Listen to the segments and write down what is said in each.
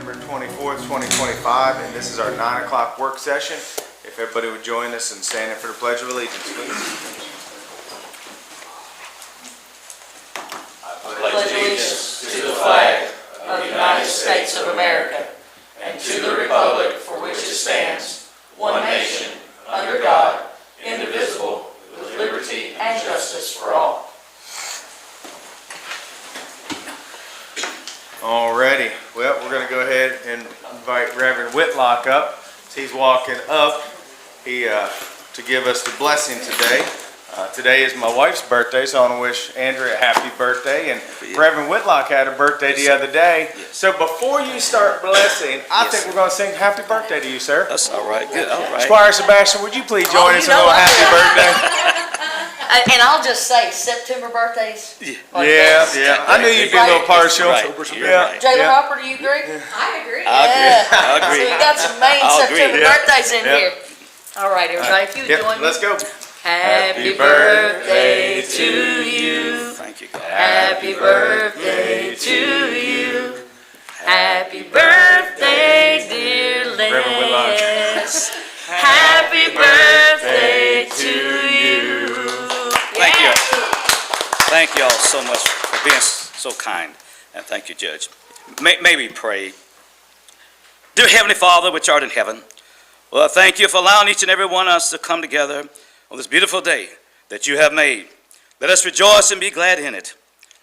November 24th, 2025, and this is our 9 o'clock work session. If everybody would join us in standing for the Pledge of Allegiance, please. I pledge allegiance to the flag of the United States of America and to the republic for which it stands, one nation, under God, indivisible, with liberty and justice for all. Alrighty, well, we're going to go ahead and invite Reverend Whitlock up. He's walking up to give us the blessing today. Today is my wife's birthday, so I want to wish Andrea a happy birthday. And Reverend Whitlock had a birthday the other day. So before you start blessing, I think we're going to sing happy birthday to you, sir. That's all right. Good. All right. Squire Sebastian, would you please join us in a little happy birthday? And I'll just say, September birthdays. Yeah. I knew you'd be a little partial. Right. Yeah. Jayla Hopper, do you agree? I agree. I agree. So we got some main September birthdays in here. All right, everybody, if you would join me. Let's go. Happy birthday to you. Thank you, God. Happy birthday to you. Happy birthday, dear Les. Happy birthday to you. Thank you. Thank you all so much for being so kind. And thank you, Judge. May we pray. Dear Heavenly Father, which art in heaven, well, thank you for allowing each and every one of us to come together on this beautiful day that you have made. Let us rejoice and be glad in it.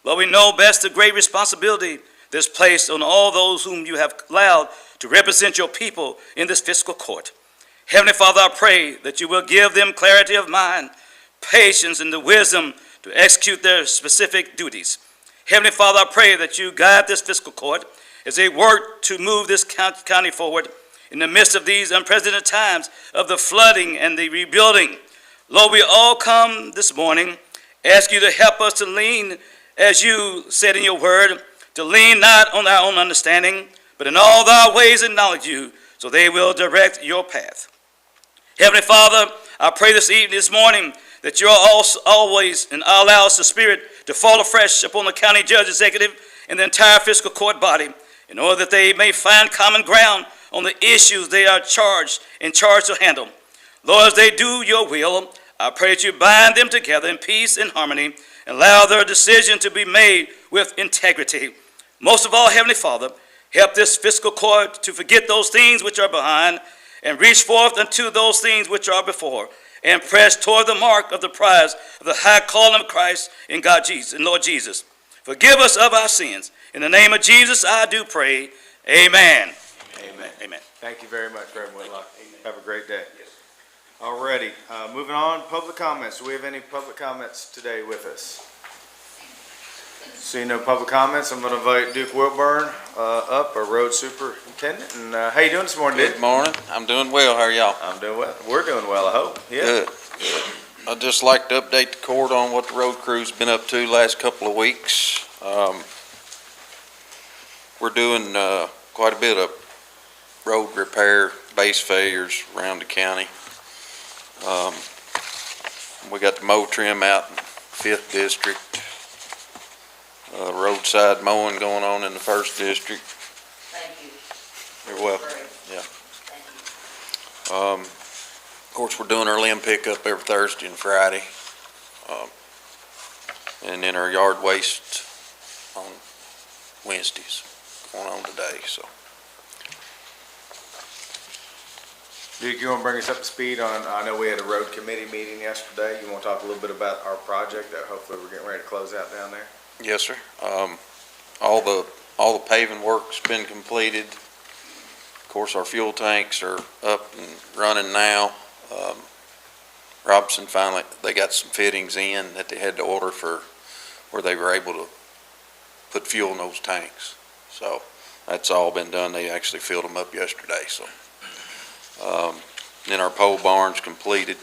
Lord, we know best the great responsibility that's placed on all those whom you have allowed to represent your people in this fiscal court. Heavenly Father, I pray that you will give them clarity of mind, patience, and the wisdom to execute their specific duties. Heavenly Father, I pray that you guide this fiscal court as they work to move this county forward in the midst of these unprecedented times of the flooding and the rebuilding. Lord, we all come this morning, ask you to help us to lean, as you said in your word, to lean not on our own understanding, but in all thy ways acknowledge you, so they will direct your path. Heavenly Father, I pray this morning that you are always and allow us the Spirit to fall afresh upon the county judge, executive, and the entire fiscal court body, in order that they may find common ground on the issues they are charged to handle. Lord, as they do your will, I pray that you bind them together in peace and harmony, and allow their decision to be made with integrity. Most of all, Heavenly Father, help this fiscal court to forget those things which are behind, and reach forth unto those things which are before, and press toward the mark of the prize of the high calling of Christ in God Jesus and Lord Jesus. Forgive us of our sins. In the name of Jesus, I do pray. Amen. Amen. Amen. Thank you very much, Reverend Whitlock. Have a great day. Alrighty, moving on, public comments. Do we have any public comments today with us? Seeing no public comments, I'm going to invite Duke Wilburn up, our road superintendent. And how you doing this morning, Duke? Good morning. I'm doing well. How are y'all? I'm doing well. We're doing well, I hope. Yeah. Good. I'd just like to update the court on what the road crew's been up to last couple of weeks. We're doing quite a bit of road repair, base failures around the county. We got the mow trim out in 5th District. Roadside mowing going on in the 1st District. Thank you. You're welcome. Yeah. Of course, we're doing our limb pickup every Thursday and Friday. And then our yard waste on Wednesdays going on today, so. Duke, you want to bring us up to speed on, I know we had a road committee meeting yesterday. You want to talk a little bit about our project that hopefully we're getting ready to close out down there? Yes, sir. All the paving work's been completed. Of course, our fuel tanks are up and running now. Robinson finally, they got some fittings in that they had to order for where they were able to put fuel in those tanks. So that's all been done. They actually filled them up yesterday. So then our pole barn's completed.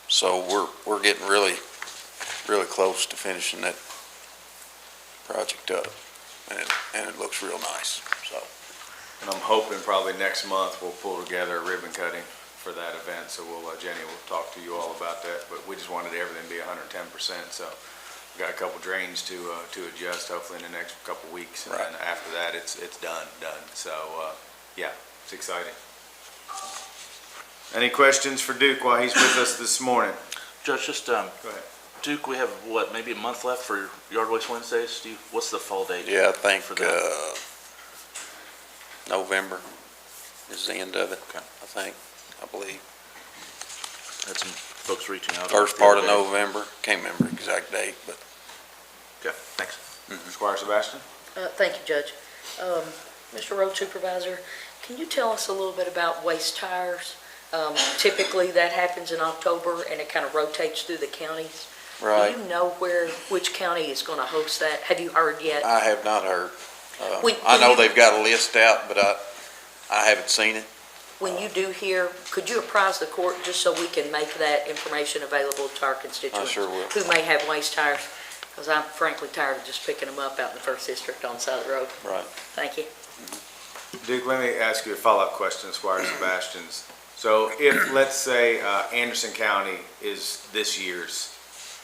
So we're getting really close to finishing that project up, and it looks real nice. So, and I'm hoping probably next month we'll pull together a ribbon cutting for that event. So Jenny will talk to you all about that. But we just wanted everything to be 110%. So got a couple drains to adjust hopefully in the next couple weeks. And Right. then after that, it's done. So, yeah, it's exciting. Any questions for Duke while he's with us this morning? Judge, just, Go ahead. Duke, we have, what, maybe a month left for Yard Waste Wednesdays? What's the fall date? Yeah, I think, For that. November is the end of it, Okay. I believe. Had some folks reaching out. First part of November, can't remember the exact date, but Okay, thanks. Squire Sebastian? Thank you, Judge. Mr. Road Supervisor, can you tell us a little bit about waste tires? Typically, that happens in October, and it kind of rotates through the counties. right. Do you know which county is going to host that? Have you heard yet? I have not heard. When- I when know you- they've got a list out, but I haven't seen it. When you do hear, could you apprise the court just so we can make that information available to our constituents? sure will. Who may have waste tires? Because I'm frankly tired of just picking them up out in the first district on the side of the road. Right. Thank you. Duke, let me ask you a follow-up question, Squire Sebastian's. So if, let's say, Anderson County is this year's,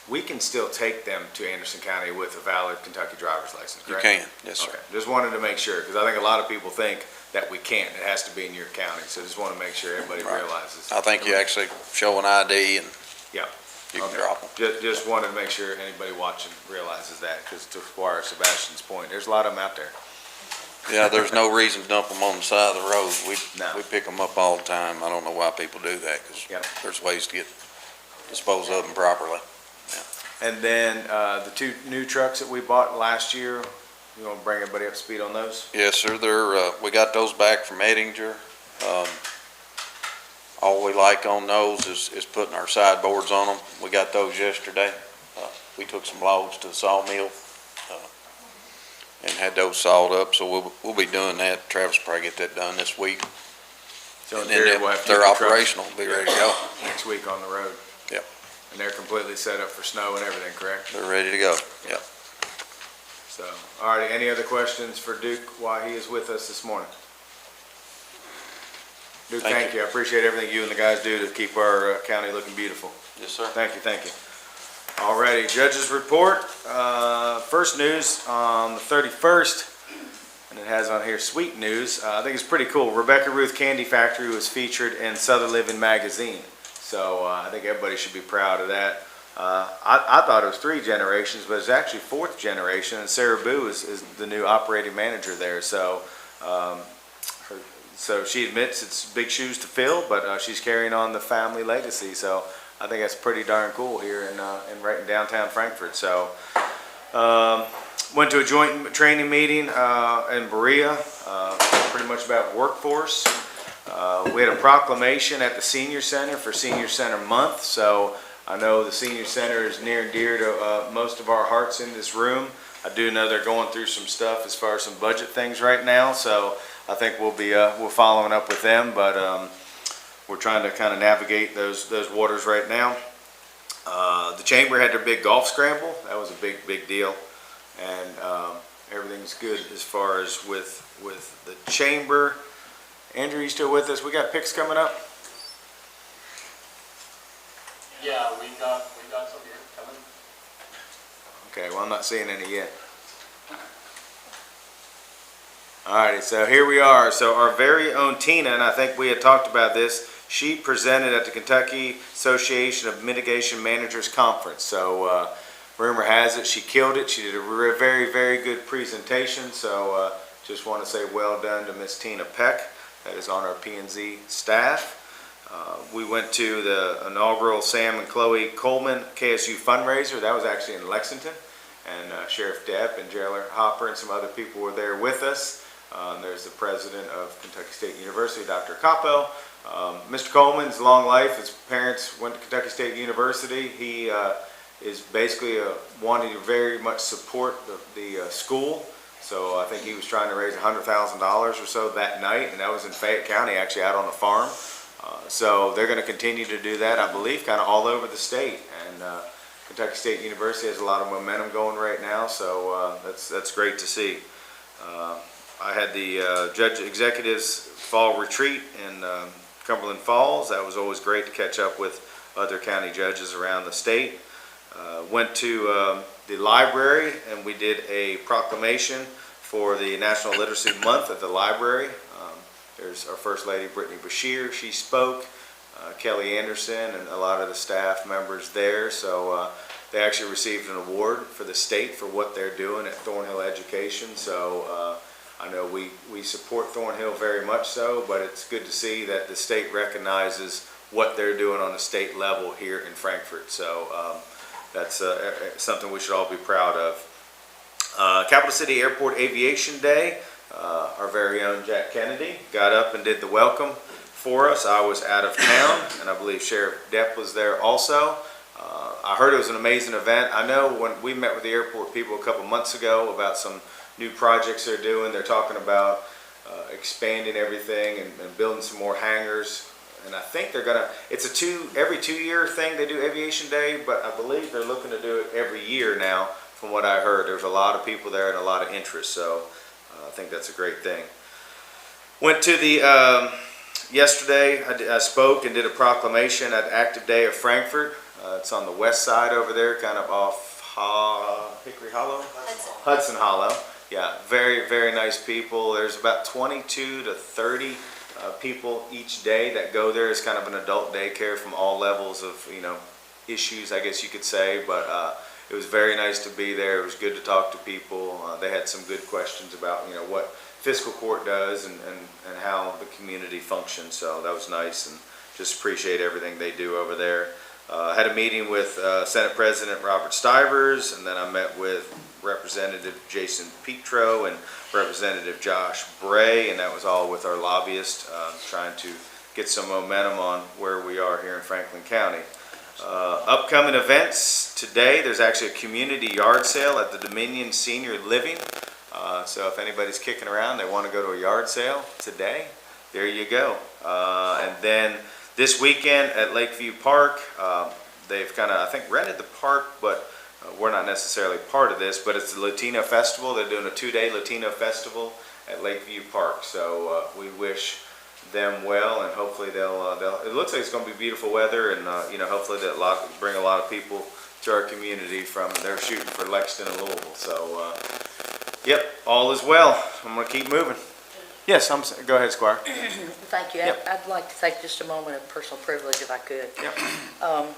we can still take them to Anderson County with a valid Kentucky driver's license, You correct? can, yes, sir. Okay, just wanted to make sure, because I think a lot of people think that we can't. It has to be in your county, so just want to make sure everybody Right. realizes. I think you actually show an ID and Yeah. you can Okay. drop them. Just wanted to make sure anybody watching realizes that, because to Squire Sebastian's point, there's a lot of them out there. Yeah, there's no reason to dump them on the side of the road. No. We pick them up all the time. I don't know why people do that, because Yep. there's ways to dispose of them properly. And then the two new trucks that we bought last year, you want to bring everybody up to speed on those? Yes, sir, we got those back from Ettinger. All we like on those is putting our sideboards on them. We got those yesterday. We took some logs to the sawmill and had those sawed up, so we'll be doing that. Travis will probably get that done this week. So in And then theory, we'll have two they're new trucks operational, be ready to go. next week on the road. Yep. And they're completely set up for snow and everything, correct? They're ready to go. Yep. So, all right, any other questions for Duke while he is with us this morning? Duke, Thank thank you. I appreciate everything you and the guys do to keep our county looking beautiful. Yes, sir. Thank you, thank you. All righty, judge's report. First news on the 31st, and it has on here sweet news. I think it's pretty cool. Rebecca Ruth Candy Factory was featured in Southern Living magazine. So I think everybody should be proud of that. I thought it was 3 generations, but it's actually 4th generation, and Sarah Boo is the new operating manager there. So, so she admits it's big shoes to fill, but she's carrying on the family legacy. So I think that's pretty darn cool here right in downtown Frankfort. So went to a joint training meeting in Berea, pretty much about workforce. We had a proclamation at the Senior Center for Senior Center Month. So I know the Senior Center is near and dear to most of our hearts in this room. I do know they're going through some stuff as far as some budget things right now. So I think we're following up with them, but we're trying to kind of navigate those waters right now. The Chamber had their big golf scramble. That was a big deal, and everything's good as far as with the Chamber. Andrew, you still with us? We got picks coming up. Yeah, we got some here coming. Okay, well, I'm not seeing any yet. Alrighty, so here we are. So our very own Tina, and I think we had talked about this, she presented at the Kentucky Association of Mitigation Managers Conference. So rumor has it she killed it. She did a very good presentation. So just want to say well done to Miss Tina Peck, that is on our P&Z staff. We went to the inaugural Sam and Chloe Coleman KSU fundraiser. That was actually in Lexington. And Sheriff Depp and Jailer Hopper and some other people were there with us. There's the president of Kentucky State University, Dr. Capo. Mr. Coleman's long life, his parents went to Kentucky State University. He is basically wanting to very much support the school. So I think he was trying to raise $100,000 or so that night, and that was in Fayette County, actually out on the farm. So they're going to continue to do that, I believe, kind of all over the state. And Kentucky State University has a lot of momentum going right now, so that's great to see. I had the Judge Executive's Fall Retreat in Cumberland Falls. That was always great to catch up with other county judges around the state. Went to the library, and we did a proclamation for the National Literacy Month at the library. There's our First Lady, Brittany Bashir, she spoke, Kelly Anderson, and a lot of the staff members there. So they actually received an award for the state for what they're doing at Thornhill Education. So I know we support Thornhill very much so, but it's good to see that the state recognizes what they're doing on the state level here in Frankfort. So that's something we should all be proud of. Capital City Airport Aviation Day. Our very own Jack Kennedy got up and did the welcome for us. I was out of town, and I believe Sheriff Depp was there also. I heard it was an amazing event. I know when we met with the airport people a couple months ago about some new projects they're doing. They're talking about expanding everything and building some more hangars. And I think they're gonna, it's every 2-year thing they do Aviation Day, but I believe they're looking to do it every year now. From what I heard, there's a lot of people there and a lot of interest, so I think that's a great thing. Went to the, yesterday I spoke and did a proclamation at Active Day of Frankfurt. It's on the west side over there, kind of off Hickory Hollow? Hudson Hollow. Yeah, very, very nice people. There's about 22 to 30 people each day that go there. It's kind of an adult daycare from all levels of, issues, I guess you could say, but it was very nice to be there. It was good to talk to people. They had some good questions about, what Fiscal Court does and how the community functions, so that was nice, and just appreciate everything they do over there. Had a meeting with Senate President Robert Stivers, and then I met with Representative Jason Petro and Representative Josh Bray, and that was all with our lobbyist, trying to get some momentum on where we are here in Franklin County. Upcoming events today, there's actually a community yard sale at the Dominion Senior Living. So if anybody's kicking around, they want to go to a yard sale today, there you go. And then this weekend at Lakeview Park, they've kind of, I think, rented the park, but we're not necessarily part of this, but it's the Latino Festival. They're doing a 2-day Latino Festival at Lakeview Park. So we wish them well, and hopefully they'll it looks like it's going to be beautiful weather, and hopefully that bring a lot of people to our community from, they're shooting for Lexington and Louisville. So yep, all is well. I'm going to keep moving. Yes, go ahead, Squire. Thank you. Yep. I'd like to take just a moment of personal privilege if I could. Yep.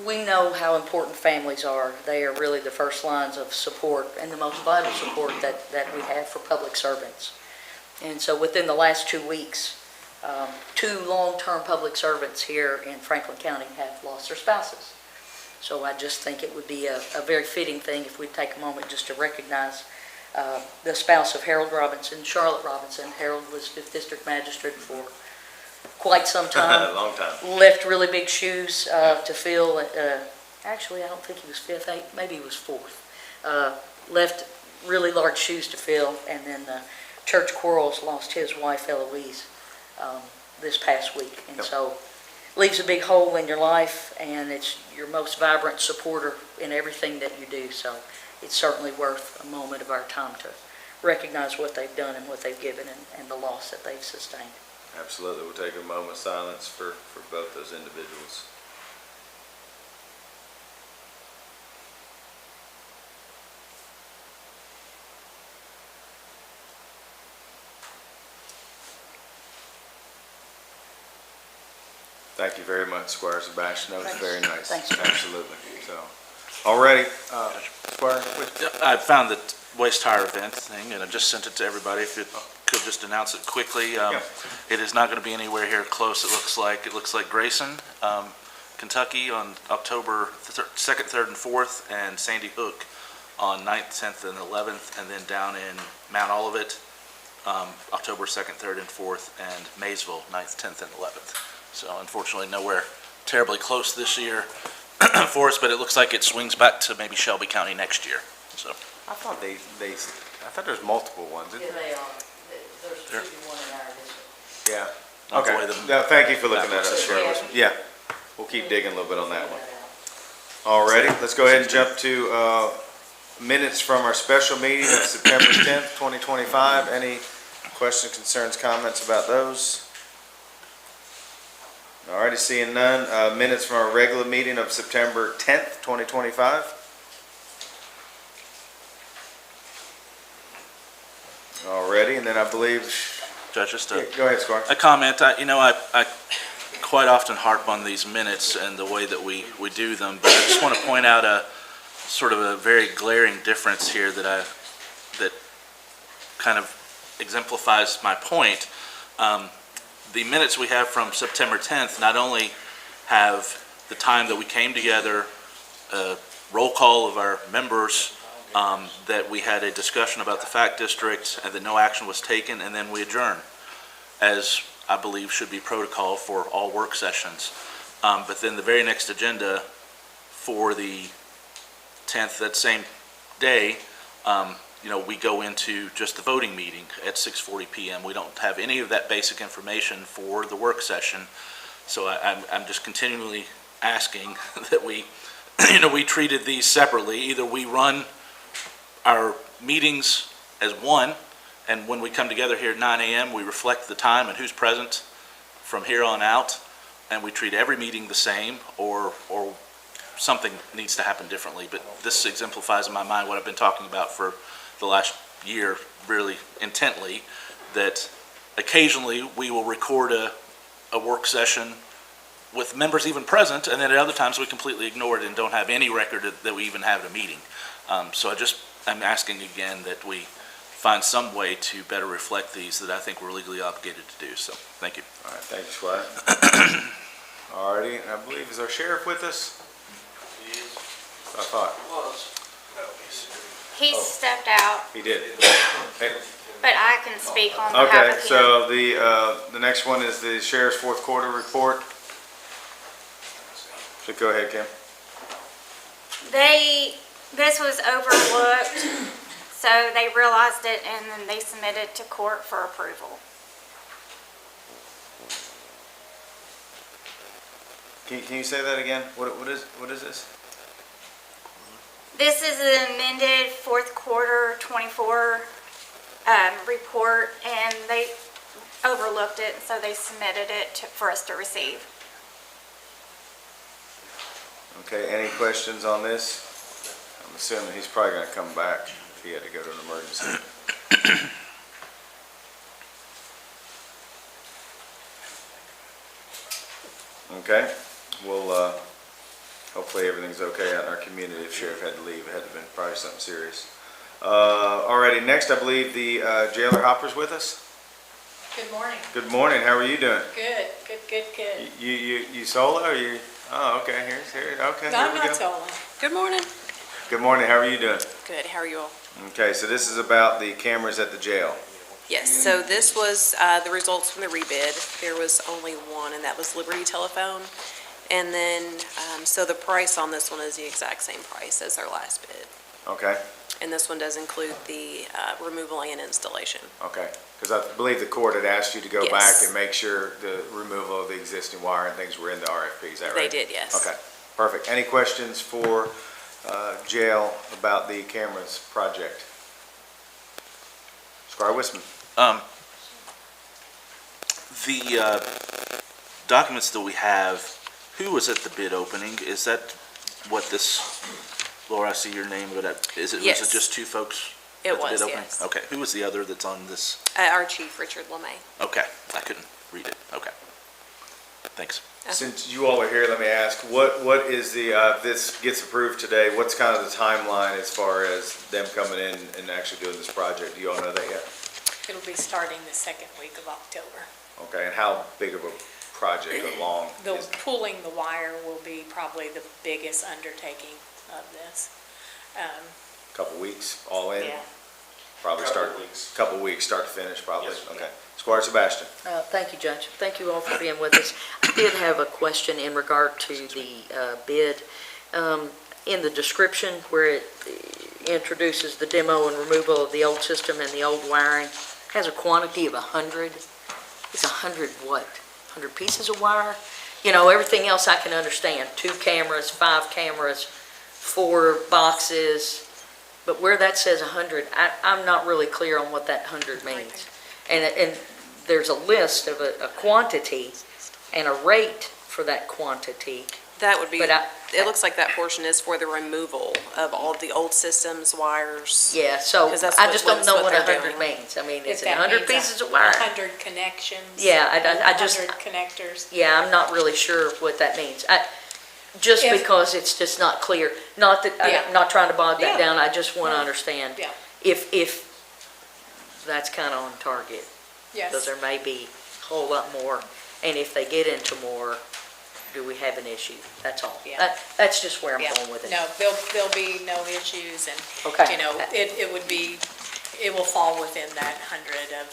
We know how important families are. They are really the first lines of support and the most vital support that we have for public servants. And so within the last 2 weeks, 2 long-term public servants here in Franklin County have lost their spouses. So I just think it would be a very fitting thing if we'd take a moment just to recognize the spouse of Harold Robinson, Charlotte Robinson. Harold was 5th District Magistrate for quite some time. A long time. Left really big shoes to fill. Actually, I don't think he was 5th, maybe he was 4th. Left really large shoes to fill, and then Church Quarles lost his wife, Eloise, this past week. And so leaves a big hole in your life, and it's your most vibrant supporter in everything that you do. So it's certainly worth a moment of our time to recognize what they've done and what they've given and the loss that they've sustained. Absolutely. We'll take a moment of silence for both those individuals. Thank you very much, Squire Sebastian. That was very nice. Thanks. Absolutely. So, already, Squire, I found the waste tire event thing, and I just sent it to everybody. If you could just announce it quickly. It is not going to be anywhere here close, it looks like. It looks like Grayson, Kentucky on October 2nd, 3rd, and 4th, and Sandy Hook on 9th, 10th, and 11th, and then down in Mount Olivet, October 2nd, 3rd, and 4th, and Maysville, 9th, 10th, and 11th. So unfortunately, nowhere terribly close this year for us, but it looks like it swings back to maybe Shelby County next year. So I thought I thought there's multiple ones. Yeah, they are. There's 51 in our district. Yeah. Not the Okay. way the- No, thank you for looking that that up, looks Shirley. Yeah. We'll keep digging a little bit on that one. Alrighty, let's go ahead and jump to minutes from our special meeting of September 10th, 2025. Any questions, concerns, comments about those? Alrighty, seeing none. Minutes from our regular meeting of September 10th, 2025. Already, and then I believe, Judge, just yeah, a go ahead, Squire. comment. I quite often harp on these minutes and the way that we do them, but I just want to point out a sort of a very glaring difference here that kind of exemplifies my point. The minutes we have from September 10th not only have the time that we came together, roll call of our members, that we had a discussion about the fact district and that no action was taken, and then we adjourn, as I believe should be protocol for all work sessions. But then the very next agenda for the 10th, that same day, we go into just the voting meeting at 6:40 p.m. We don't have any of that basic information for the work session. So I'm just continually asking that we treated these separately. Either we run our meetings as one, and when we come together here at 9 a.m., we reflect the time and who's present from here on out, and we treat every meeting the same, or something needs to happen differently. But this exemplifies in my mind what I've been talking about for the last year really intently, that occasionally we will record a work session with members even present, and then at other times we completely ignore it and don't have any record that we even have a meeting. So I'm asking again that we find some way to better reflect these that I think we're legally obligated to do. So, thank you. All right, thank you, Squire. Alrighty, I believe, is our sheriff with us? I thought, He stepped out, he did. Hey, but I can speak on behalf of him. okay, so the next one is the sheriff's fourth quarter report. So go ahead, Kim. This was overlooked, so they realized it and then they submitted to court for approval. Can you say that again? What is this? This is an amended fourth quarter 24 report, and they overlooked it, so they submitted it for us to receive. Okay, any questions on this? I'm assuming he's probably gonna come back if he had to go to an emergency. Okay, well, hopefully everything's okay out in our community. If sheriff had to leave, it had to have been probably something serious. Alrighty, next I believe the jailer Hopper's with us. Good morning. Good morning, how are you doing? Good. You solo or you? Oh, okay, here, okay, No, here I'm we not go. solo. Good morning. Good morning, how are you doing? Good, how are you all? Okay, so this is about the cameras at the jail. Yes, so this was the results from the rebid. There was only one, and that was Liberty Telephone. And then, so the price on this one is the exact same price as our last bid. Okay, And this one does include the removal and installation. okay, because I believe the court had asked you to go back Yes. and make sure the removal of the existing wire and things were in the RFP, is that right? They did, yes. Okay, perfect. Any questions for jail about the cameras project? Squire Wisman. The documents that we have, who was at the bid opening? Is that what this, Laura, I see your name, but was it Yes. just two folks? It at the bid was, opening? yes. Okay, who was the other that's on this? Our chief, Richard LeMay. Okay, I couldn't read it. Okay. Thanks. Since you all are here, let me ask, what is the, if this gets approved today, what's kind of the timeline as far as them coming in and actually doing this project? Do you all know that yet? It'll be starting the second week of October. Okay, and how big of a project or long The is it? pulling the wire will be probably the biggest undertaking of this. Couple weeks, all in? Yeah. Probably start, couple weeks, start to finish, probably? Yes. Okay. Squire Sebastian. Thank you, Judge. Thank you all for being with us. I did have a question in regard to the bid. In the description where it introduces the demo and removal of the old system and the old wiring, has a quantity of 100. It's 100 what? 100 pieces of wire? You know, everything else I can understand. 2 cameras, 5 cameras, 4 boxes. But where that says 100, I'm not really clear on what that 100 means. And there's a list of a quantity and a rate for that quantity. That would be, But it looks like that portion is for the removal of all of the old systems, wires. Yeah, so 'Cause that's I what- just don't that's know what what they're 100 doing. means. I mean, is If it that 100 means pieces of wire? 100 connections. Yeah, I just, 100 connectors. yeah, I'm not really sure what that means. Just If- because it's just not clear, not that, Yeah. I'm not trying to bog that Yeah. down, I just want to No. understand Yeah. if that's kind of on target, because Yes. there may be a whole lot more, and if they get into more, do we have an issue? That's all. Yeah. That's just where I'm Yeah. going with it. No, there'll be no issues and, Okay. you know, it would be, it will fall within that 100 of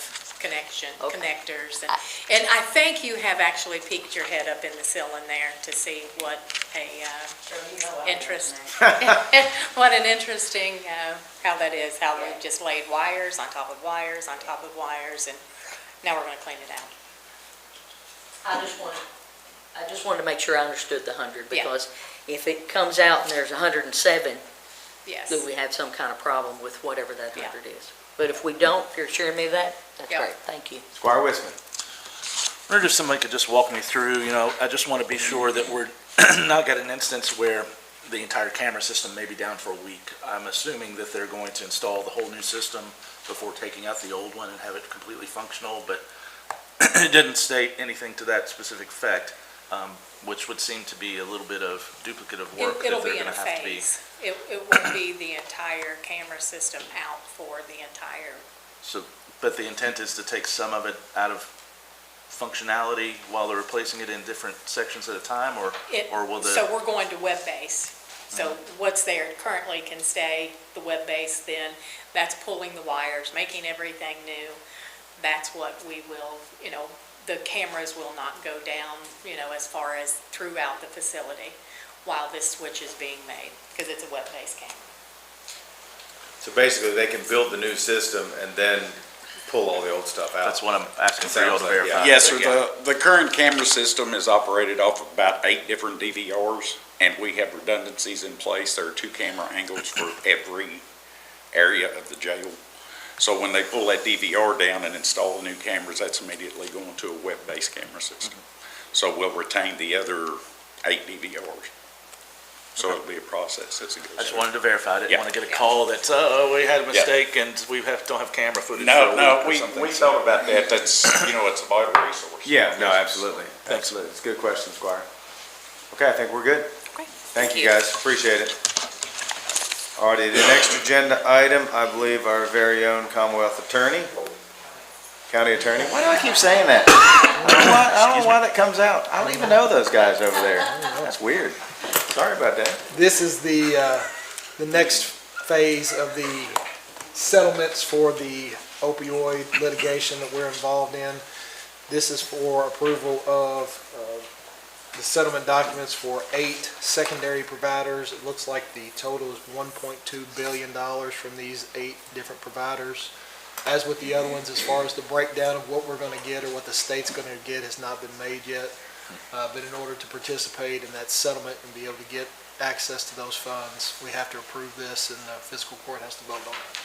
Okay. connectors. And I think you have actually peeked your head up in the ceiling there to see what what an interesting, how that is, how we just laid wires on top of wires on top of wires, and now we're gonna clean it out. I just wanted to make sure I understood the 100, Yeah. because if it comes out and there's 107, Yes. do we have some kind of problem with whatever that Yeah. 100 is? But if we don't, if you're assuring me of that, that's Yeah. great, thank you. Squire Wisman. I wonder if somebody could just walk me through, I just want to be sure that we're not got an instance where the entire camera system may be down for a week. I'm assuming that they're going to install the whole new system before taking out the old one and have it completely functional, but it didn't state anything to that specific effect, which would seem to be a little bit of duplicative work that It'll they're be in going a to have to be. phase. It won't be the entire camera system out for the entire, So, but the intent is to take some of it out of functionality while they're replacing it in different sections at a time, or will the? so we're going to web-based. So what's there currently can stay, the web-based, then that's pulling the wires, making everything new. That's what we will, the cameras will not go down, as far as throughout the facility while this switch is being made, because it's a web-based camera. So basically, they can build the new system and then pull all the old stuff out. That's what I'm asking for you all to Sounds like, verify. yeah. Yes, sir. The current camera system is operated off of about 8 different DVRs, and we have redundancies in place. There are 2 camera angles for every area of the jail. So when they pull that DVR down and install the new cameras, that's immediately going to a web-based camera system. So we'll retain the other 8 DVRs. So it'll be a process as it goes. I just wanted to verify. I didn't Yeah. want to get a call that's, oh, we had a mistake and we don't have camera footage for a No, week or something. we thought about that. That's, it's a vital resource. Yeah, no, absolutely. Thanks. Absolutely. It's a good question, Squire. Okay, I think we're good. Okay. Thank you, guys. Appreciate it. Alrighty, the next agenda item, I believe our very own Commonwealth Attorney, County Attorney. Why do I keep saying that? I don't know why that comes out. I don't even know those guys over there. That's weird. Sorry about that. This is the next phase of the settlements for the opioid litigation that we're involved in. This is for approval of the settlement documents for 8 secondary providers. It looks like the total is $1.2 billion from these 8 different providers. As with the other ones, as far as the breakdown of what we're going to get or what the state's going to get has not been made yet. But in order to participate in that settlement and be able to get access to those funds, we have to approve this, and the Fiscal Court has to vote on it.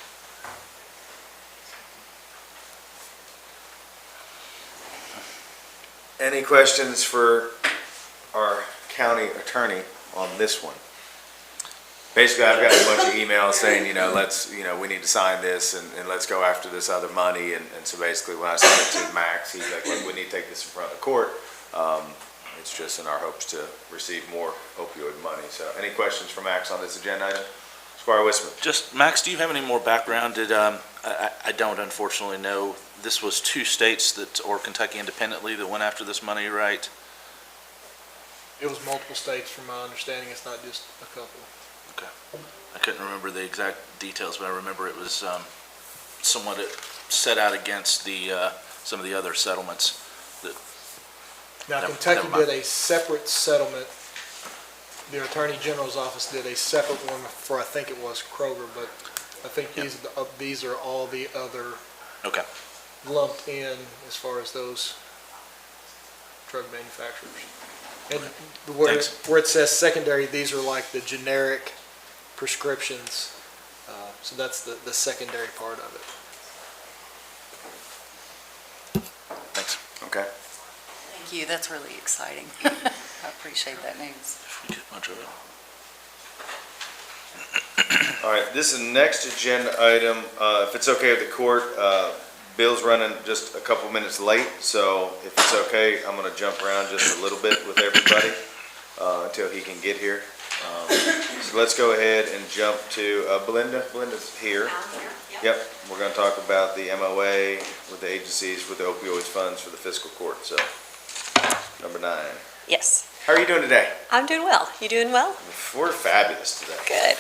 Any questions for our county attorney on this one? Basically, I've got a bunch of emails saying, we need to sign this and let's go after this other money. And so basically, when I sent it to Max, he's like, look, we need to take this in front of the court. It's just in our hopes to receive more opioid money. So any questions for Max on this agenda item? Squire Wisman. Just, Max, do you have any more background? I don't unfortunately know. This was 2 states or Kentucky independently that went after this money, right? It was multiple states, from my understanding. It's not just a couple. Okay. I couldn't remember the exact details, but I remember it was somewhat set out against some of the other settlements. Now, Never- Kentucky never mind. did a separate settlement. The Attorney General's office did a separate one for, I think it was Kroger, but I think these are all the other Okay. lumped in as far as those drug manufacturers. And where it says secondary, these are like the generic prescriptions. So that's the secondary part of it. Thanks. Okay. Thank you, that's really exciting. I appreciate that news. You get much of it? All right, this is the next agenda item. If it's okay with the court, Bill's running just a couple minutes late, so if it's okay, I'm gonna jump around just a little bit with everybody until he can get here. So let's go ahead and jump to Belinda. Belinda's here. Yep, we're gonna talk about the MOA with the agencies with the opioid funds for the fiscal court, so, number 9. Yes, How are you doing today? I'm doing well. You doing well? We're fabulous today. Good.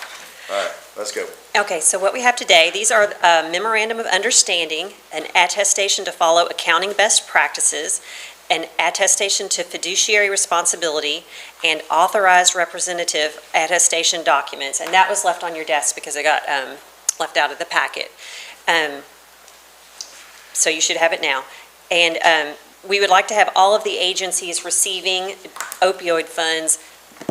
All right, let's go. Okay, so what we have today, these are a memorandum of understanding, an attestation to follow accounting best practices, an attestation to fiduciary responsibility, and authorized representative attestation documents. And that was left on your desk because it got left out of the packet. So you should have it now. And we would like to have all of the agencies receiving opioid funds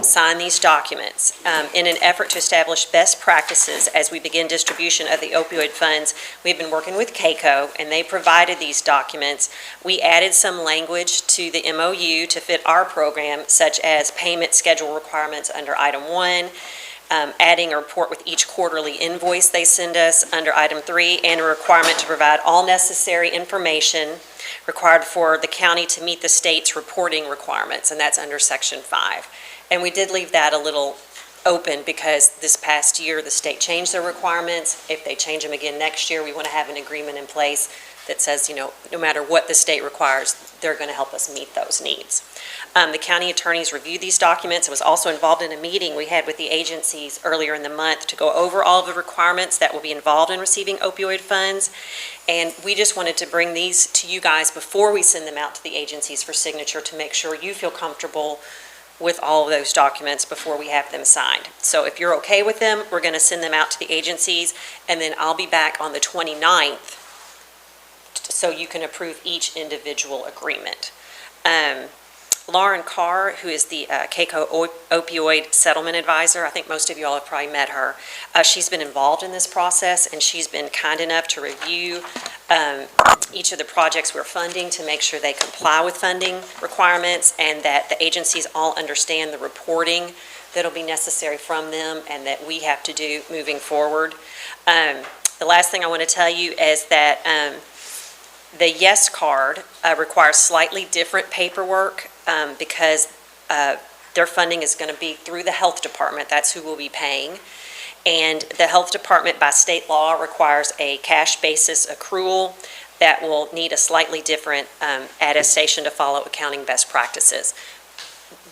sign these documents in an effort to establish best practices as we begin distribution of the opioid funds. We've been working with KCO, and they provided these documents. We added some language to the MOU to fit our program, such as payment schedule requirements under item 1, adding a report with each quarterly invoice they send us under item 3, and a requirement to provide all necessary information required for the county to meet the state's reporting requirements, and that's under section 5. And we did leave that a little open because this past year, the state changed their requirements. If they change them again next year, we want to have an agreement in place that says, no matter what the state requires, they're going to help us meet those needs. The county attorneys reviewed these documents. I was also involved in a meeting we had with the agencies earlier in the month to go over all of the requirements that will be involved in receiving opioid funds. And we just wanted to bring these to you guys before we send them out to the agencies for signature to make sure you feel comfortable with all of those documents before we have them signed. So if you're okay with them, we're going to send them out to the agencies, and then I'll be back on the 29th so you can approve each individual agreement. Lauren Carr, who is the KCO opioid settlement advisor, I think most of you all have probably met her. She's been involved in this process, and she's been kind enough to review each of the projects we're funding to make sure they comply with funding requirements and that the agencies all understand the reporting that'll be necessary from them and that we have to do moving forward. The last thing I want to tell you is that the Yes card requires slightly different paperwork because their funding is going to be through the health department. That's who we'll be paying. And the health department by state law requires a cash basis accrual that will need a slightly different attestation to follow accounting best practices.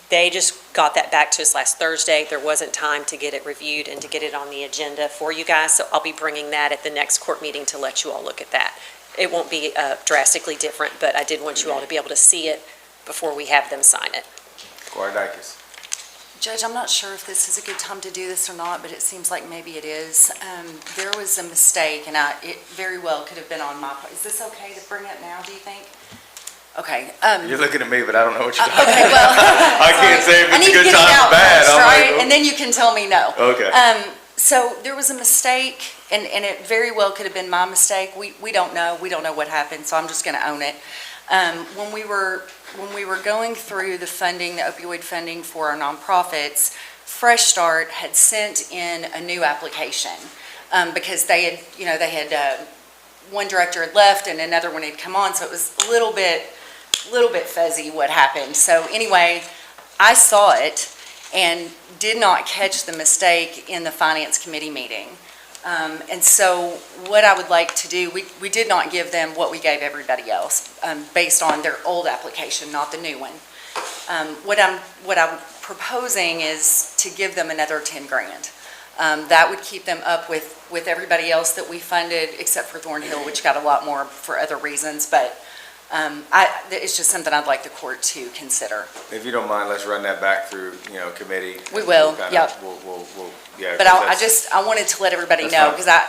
They just got that back to us last Thursday. There wasn't time to get it reviewed and to get it on the agenda for you guys, so I'll be bringing that at the next court meeting to let you all look at that. It won't be drastically different, but I did want you all to be able to see it before we have them sign it. Guardikis. Judge, I'm not sure if this is a good time to do this or not, but it seems like maybe it is. There was a mistake, and it very well could have been on my part. Is this okay to bring it now, do you think? Okay. You're looking at me, but I don't know what you're talking Okay, well. I can't say if I it's need a to good get it time out or bad. first, I'm right? like, And then you can tell me no. okay. So there was a mistake, and it very well could have been my mistake. We don't know. We don't know what happened, so I'm just going to own it. When we were going through the funding, the opioid funding for our nonprofits, Fresh Start had sent in a new application because they had one director had left and another one had come on, so it was a little bit fuzzy what happened. So anyway, I saw it and did not catch the mistake in the Finance Committee meeting. And so what I would like to do, we did not give them what we gave everybody else based on their old application, not the new one. What I'm proposing is to give them another 10 grand. That would keep them up with everybody else that we funded, except for Thornhill, which got a lot more for other reasons, but it's just something I'd like the court to consider. If you don't mind, let's run that back through, committee. We will, yep. We'll, yeah. But I wanted to let everybody That's know, fine. because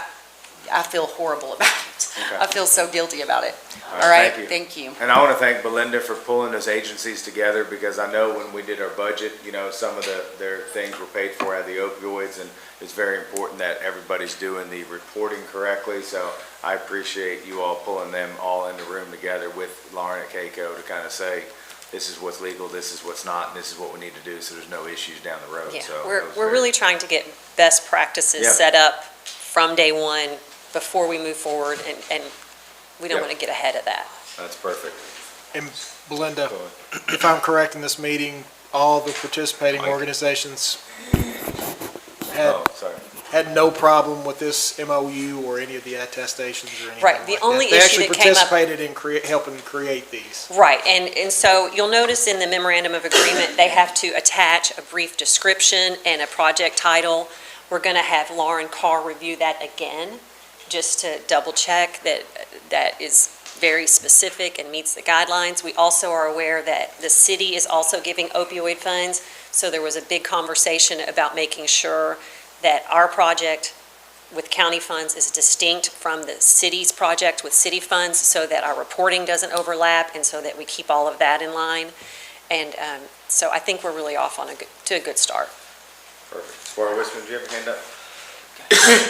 I feel horrible about it. Okay. I feel so guilty about it. All All right, thank you. thank you. And I want to thank Belinda for pulling those agencies together, because I know when we did our budget, some of their things were paid for out of the opioids, and it's very important that everybody's doing the reporting correctly. So I appreciate you all pulling them all in the room together with Lauren at KCO to kind of say, this is what's legal, this is what's not, and this is what we need to do, so there's no issues down the road, Yeah, so. we're really trying to get best practices Yeah. set up from day one before we move forward, and we don't Yeah. want to get ahead of that. That's perfect. And Belinda, if I'm correct in this meeting, all the participating Mike. organizations had, Oh, sorry. had no problem with this MOU or any of the attestations or anything Right, like the that. only They issue actually that came up- participated in helping create these. Right, and so you'll notice in the memorandum of agreement, they have to attach a brief description and a project title. We're going to have Lauren Carr review that again, just to double check that that is very specific and meets the guidelines. We also are aware that the city is also giving opioid funds, so there was a big conversation about making sure that our project with county funds is distinct from the city's project with city funds, so that our reporting doesn't overlap, and so that we keep all of that in line. And so I think we're really off on to a good start. Perfect. Squire Wisman, do you have a hand up?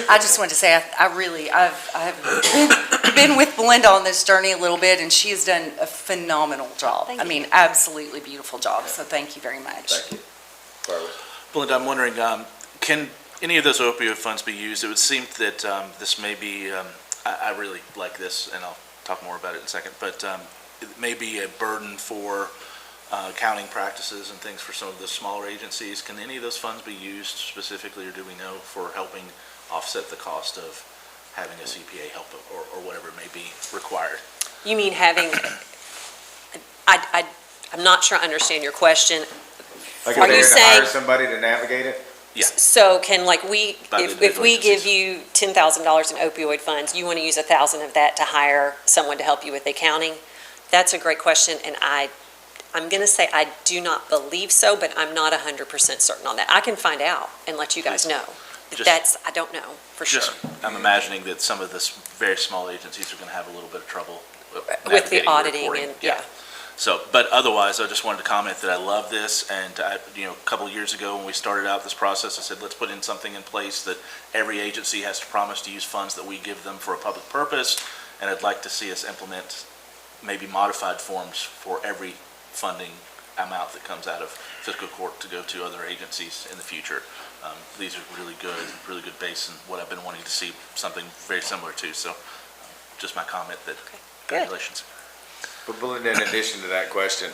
I just wanted to say, I've been with Belinda on this journey a little bit, and she has done a phenomenal job. Thank I you. mean, absolutely beautiful job, so thank you very much. Thank you. Squire Wisman. Belinda, I'm wondering, can any of those opioid funds be used? It would seem that this may be, I really like this, and I'll talk more about it in a second, but it may be a burden for accounting practices and things for some of the smaller agencies. Can any of those funds be used specifically, or do we know, for helping offset the cost of having a CPA help or whatever may be required? You mean having, I'm not sure I understand your question. Like Are if they you had to hire saying- somebody to navigate it? Yeah. So can, like, By the if individual we give agencies. you $10,000 in opioid funds, you want to use 1,000 of that to hire someone to help you with the accounting? That's a great question, and I'm going to say I do not believe so, but I'm not 100% certain on that. I can find out and let you guys know. But Just- I don't know for sure. Just, I'm imagining that some of this very small agencies are going to have a little bit of trouble With the navigating auditing reporting. and, yeah. So, but otherwise, I just wanted to comment that I love this, and a couple of years ago when we started out this process, I said, let's put in something in place that every agency has to promise to use funds that we give them for a public purpose, and I'd like to see us implement maybe modified forms for every funding amount that comes out of Fiscal Court to go to other agencies in the future. These are really good base, and what I've been wanting to see something very similar to, so just my comment that congratulations. But Belinda, in addition to that question,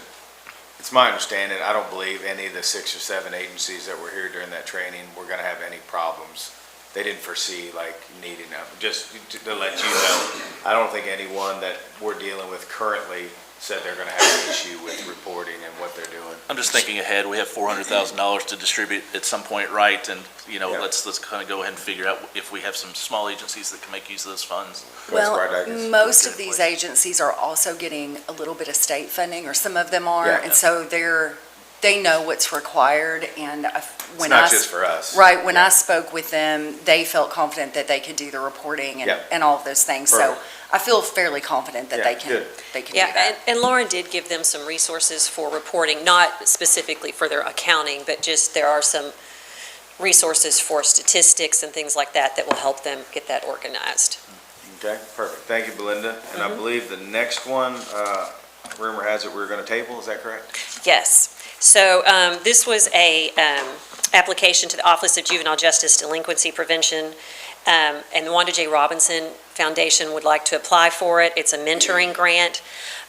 it's my understanding, I don't believe any of the 6 or 7 agencies that were here during that training were gonna have any problems. They didn't foresee like needing them, just to let you know. I don't think anyone that we're dealing with currently said they're gonna have an issue with reporting and what they're doing. I'm just thinking ahead, we have $400,000 to distribute at some point, right? And, Yeah. let's kind of go ahead and figure out if we have some small agencies that can make use of those funds. Well, Squire Dykes. most of these agencies are also getting a little bit of state funding, or some of them are, Yeah. and so they know what's required, and It's when not just for us. Right, when Yeah. I spoke with them, they felt confident that they could do the reporting Yeah. and all of those things, so Perfect. I feel fairly confident that Yeah, they can good. do Yeah, that. and Lauren did give them some resources for reporting, not specifically for their accounting, but just there are some resources for statistics and things like that that will help them get that organized. Okay, perfect. Thank you, Belinda. And I believe the next one, rumor has it we're gonna table, is that correct? Yes. So this was a application to the Office of Juvenile Justice Delinquency Prevention, and the Wanda J. Robinson Foundation would like to apply for it. It's a mentoring grant.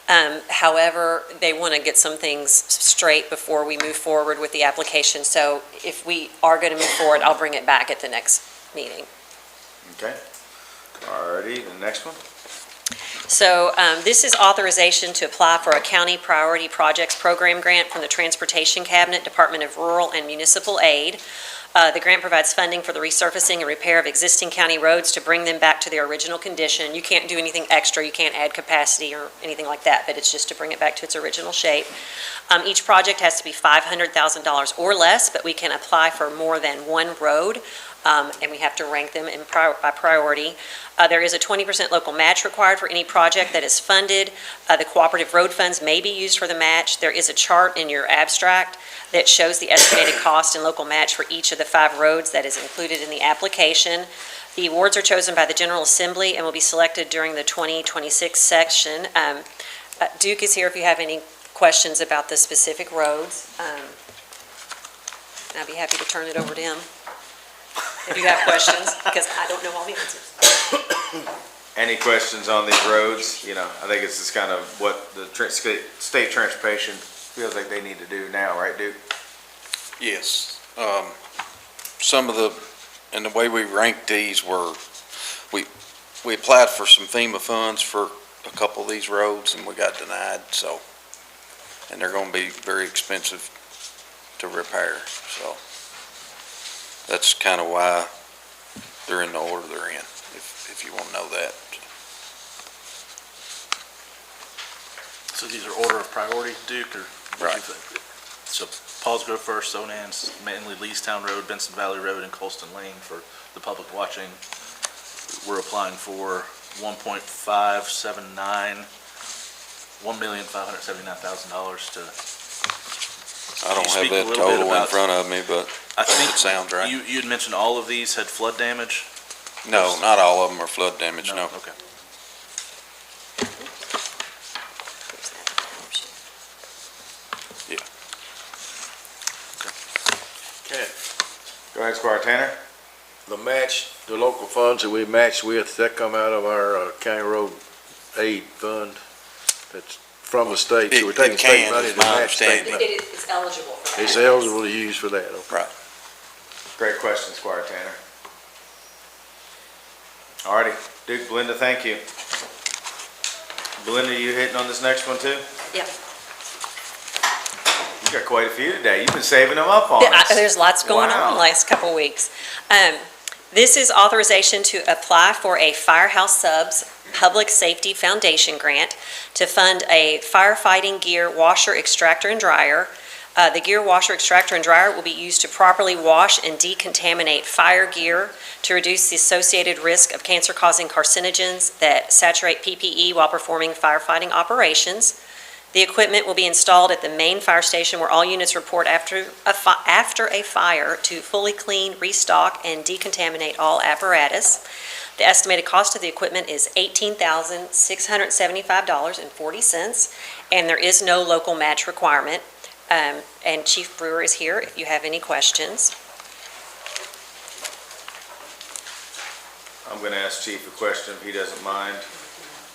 However, they want to get some things straight before we move forward with the application. So if we are going to move forward, I'll bring it back at the next meeting. Okay. Alrighty, the next one? So this is authorization to apply for a County Priority Projects Program grant from the Transportation Cabinet, Department of Rural and Municipal Aid. The grant provides funding for the resurfacing and repair of existing county roads to bring them back to their original condition. You can't do anything extra, you can't add capacity or anything like that, but it's just to bring it back to its original shape. Each project has to be $500,000 or less, but we can apply for more than one road, and we have to rank them by priority. There is a 20% local match required for any project that is funded. The cooperative road funds may be used for the match. There is a chart in your abstract that shows the estimated cost and local match for each of the 5 roads that is included in the application. The awards are chosen by the General Assembly and will be selected during the 2026 section. Duke is here if you have any questions about the specific roads. And I'd be happy to turn it over to him if you have questions, because I don't know all the answers. Any questions on these roads? You know, I think it's just kind of what the state transportation feels like they need to do now, right, Duke? Yes. Some of the, and the way we ranked these were, we applied for some FEMA funds for a couple of these roads and we got denied, so, and they're gonna be very expensive to repair, so that's kind of why they're in the order they're in, if you want to know that. So these are order of priority, Duke, or? what do you Right. think? So Paul's Grove first, Sonan's, mainly Leestown Road, Benson Valley Road, and Colston Lane for the public watching. We're applying for $1.579, $1,579,000 to. I don't Can you speak have a that little bit total in about- front of me, but I think it sounds right. you had mentioned all of these had flood damage? No, not all of them are flood damage, no. Okay. Okay. Go ahead, Squire Tanner. The match, the local funds that we match with, that come out of our county road aid fund. That's from the state. So we're It taking state can, money is to my match state understanding. money. It's eligible for that. It's eligible to use for that. Okay. Right. Great question, Squire Tanner. Alrighty, Duke, Belinda, thank you. Belinda, you hitting on this next one too? Yep. You got quite a few today. You've been saving them up on us. There's lots going on Wow. the last couple of weeks. This is authorization to apply for a Firehouse Subs Public Safety Foundation grant to fund a firefighting gear washer, extractor, and dryer. The gear washer, extractor, and dryer will be used to properly wash and decontaminate fire gear to reduce the associated risk of cancer-causing carcinogens that saturate PPE while performing firefighting operations. The equipment will be installed at the main fire station where all units report after a fire to fully clean, restock, and decontaminate all apparatus. The estimated cost of the equipment is $18,675.40, and there is no local match requirement. And Chief Brewer is here if you have any questions. I'm gonna ask Chief a question if he doesn't mind.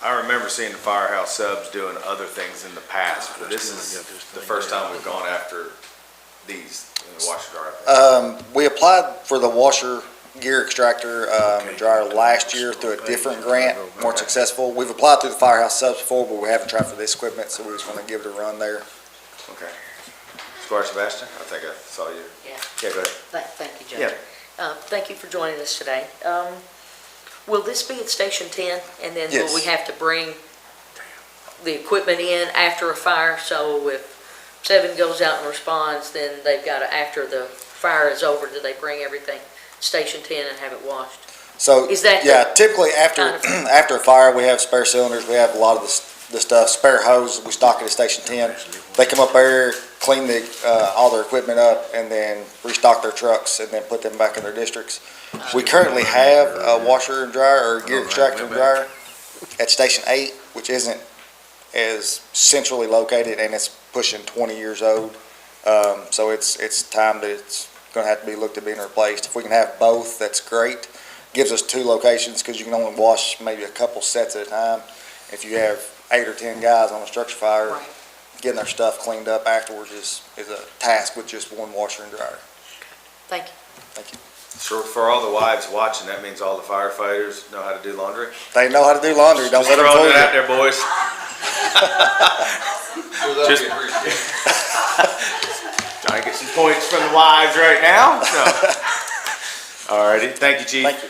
I remember seeing the Firehouse Subs doing other things in the past, but this is the first time we've gone after these in the washer dryer. We applied for the washer gear extractor dryer last year through a different grant, more successful. We've applied through the Firehouse Subs before, but we haven't tried for this equipment, so we just want to give it a run there. Okay. Squire Sebastian, I think I saw you. Yeah. Yeah, go ahead. Thank you, Judge. Yeah. Thank you for joining us today. Will this be at Station 10? And then will we Yes. have to bring the equipment in after a fire? So if 7 goes out and responds, then they've got to, after the fire is over, do they bring everything to Station 10 and have it washed? So, Is that yeah, the typically after, kind of- after a fire, we have spare cylinders, we have a lot of the stuff, spare hose, we stock it at Station 10. They come up there, clean all their equipment up, and then restock their trucks, and then put them back in their districts. We currently have a washer and dryer, or gear extractor and dryer at Station 8, which isn't as centrally located, and it's pushing 20 years old. So it's time that it's gonna have to be looked at being replaced. If we can have both, that's great. Gives us 2 locations, because you can only wash maybe a couple sets at a time. If you have 8 or 10 guys on a structure fire, Right. getting their stuff cleaned up afterwards is a task with just one washer and dryer. Thank you. Thank you. So for all the wives watching, that means all the firefighters know how to do laundry? They know how to do laundry, don't let them Throwing fool it out you. there, boys. Just trying to get some points from the wives right now. So. Alrighty, thank you, Chief. Thank you.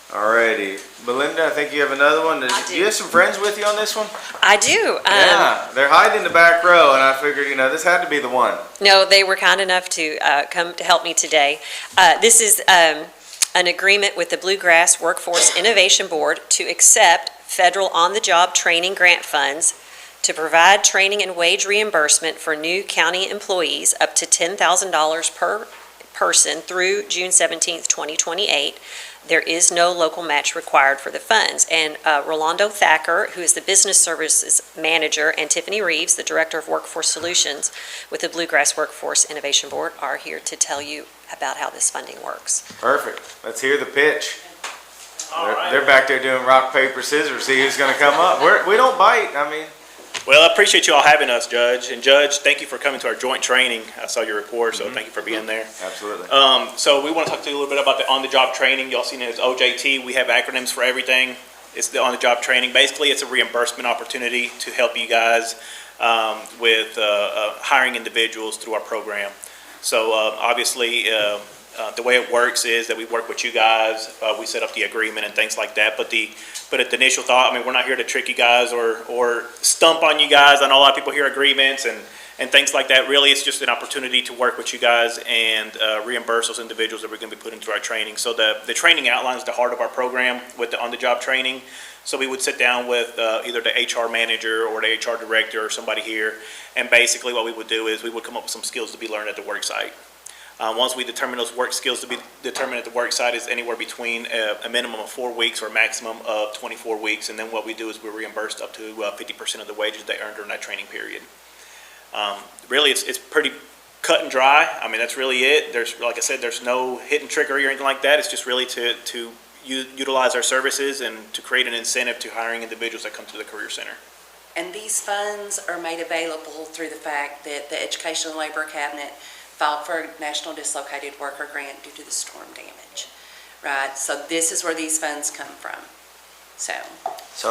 Alrighty, Belinda, I think you have another one. Do you have some friends with you on this one? I do. Yeah, they're hiding in the back row, and I figured, this had to be the one. No, they were kind enough to come to help me today. This is an agreement with the Bluegrass Workforce Innovation Board to accept federal on-the-job training grant funds to provide training and wage reimbursement for new county employees up to $10,000 per person through June 17th, 2028. There is no local match required for the funds. And Rolando Thacker, who is the Business Services Manager, and Tiffany Reeves, the Director of Workforce Solutions with the Bluegrass Workforce Innovation Board, are here to tell you about how this funding works. Perfect. Let's hear the pitch. All right. They're back there doing rock, paper, scissors, see who's gonna come up. We don't bite, I mean. Well, I appreciate you all having us, Judge. And Judge, thank you for coming to our joint training. I saw your report, so thank you for being there. Absolutely. So we want to talk to you a little bit about the on-the-job training. Y'all seen it as OJT. We have acronyms for everything. It's the on-the-job training. Basically, it's a reimbursement opportunity to help you guys with hiring individuals through our program. So obviously, the way it works is that we work with you guys. We set up the agreement and things like that. But at the initial thought, I mean, we're not here to trick you guys or stump on you guys. I know a lot of people hear agreements and things like that. Really, it's just an opportunity to work with you guys and reimburse those individuals that we're going to be putting through our training. So the training outlines the heart of our program with the on-the-job training. So we would sit down with either the HR manager or the HR director or somebody here, and basically what we would do is we would come up with some skills to be learned at the work site. Once we determine those work skills to be determined at the work site is anywhere between a minimum of 4 weeks or a maximum of 24 weeks. And then what we do is we're reimbursed up to 50% of the wages they earned during that training period. Really, it's pretty cut and dry. I mean, that's really it. There's, like I said, there's no hidden trickery or anything like that. It's just really to utilize our services and to create an incentive to hiring individuals that come to the Career Center. And these funds are made available through the fact that the Education and Labor Cabinet filed for a National Dislocated Worker Grant due to the storm damage, right? So this is where these funds come from. So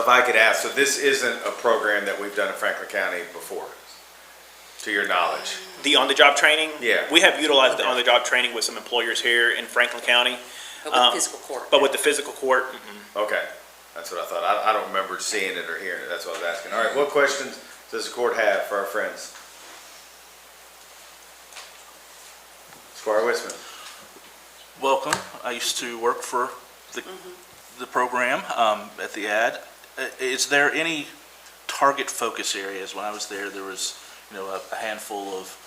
if I could ask, so this isn't a program that we've done in Franklin County before, to your knowledge? The on-the-job training? Yeah. We have utilized the on-the-job training with some employers here in Franklin County. But with Fiscal Court. But with the Fiscal Court, Okay, that's what I thought. I don't remember seeing it or hearing it. That's what I was asking. All right, what questions does the court have for our friends? Squire Wisman. Welcome. I used to work for the program at the ad. Is there any target focus areas? When I was there, there was a handful of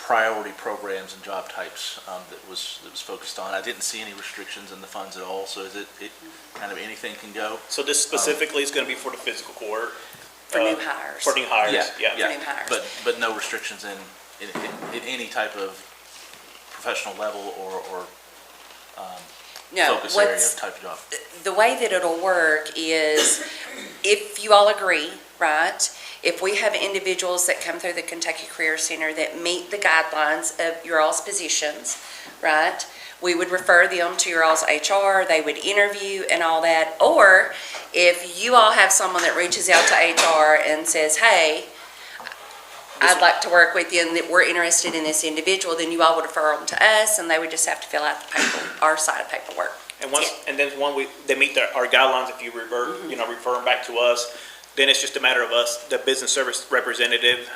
priority programs and job types that was focused on. I didn't see any restrictions in the funds at all. So is it kind of anything can go? so this specifically is going to be for the Fiscal Court. For new hires. For new hires, yeah. For new hires. But no restrictions in any type of professional level or No, focus area of type of job. The way that it'll work is, if you all agree, right? If we have individuals that come through the Kentucky Career Center that meet the guidelines of your all's positions, right? We would refer them to your all's HR, they would interview and all that. Or if you all have someone that reaches out to HR and says, hey, I'd like to work with you and that we're interested in this individual, then you all would refer them to us and they would just have to fill out the our side of paperwork. And then they meet our guidelines, if you refer them back to us, then it's just a matter of us, the business service representative,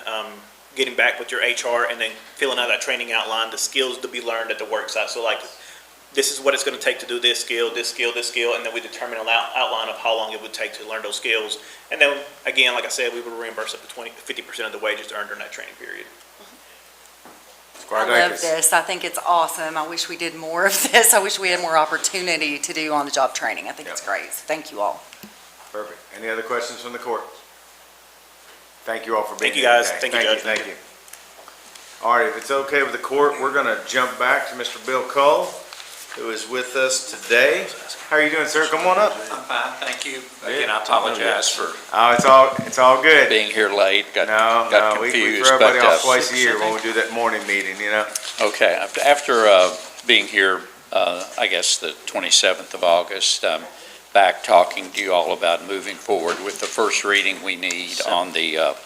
getting back with your HR and then filling out that training outline, the skills to be learned at the work site. So like, this is what it's going to take to do this skill, and then we determine an outline of how long it would take to learn those skills. And then, again, like I said, we would reimburse up to 50% of the wages earned during that training period. Squire I love Dacus. this. I think it's awesome. I wish we did more of this. I wish we had more opportunity to do on-the-job training. I think it's great. So thank you all. Perfect. Any other questions from the court? Thank you all for being Thank you, here guys. today. Thank you, Judge. Thank you. All right, if it's okay with the court, we're going to jump back to Mr. Bill Cull, who is with us today. How are you doing, sir? Come on up. I'm fine, thank you. Again, I apologize for It's all good. being here late, got We confused. throw everybody but, off twice a year when we do that morning meeting, Okay, after being here, I guess the 27th of August, back talking to you all about moving forward with the first reading we need on the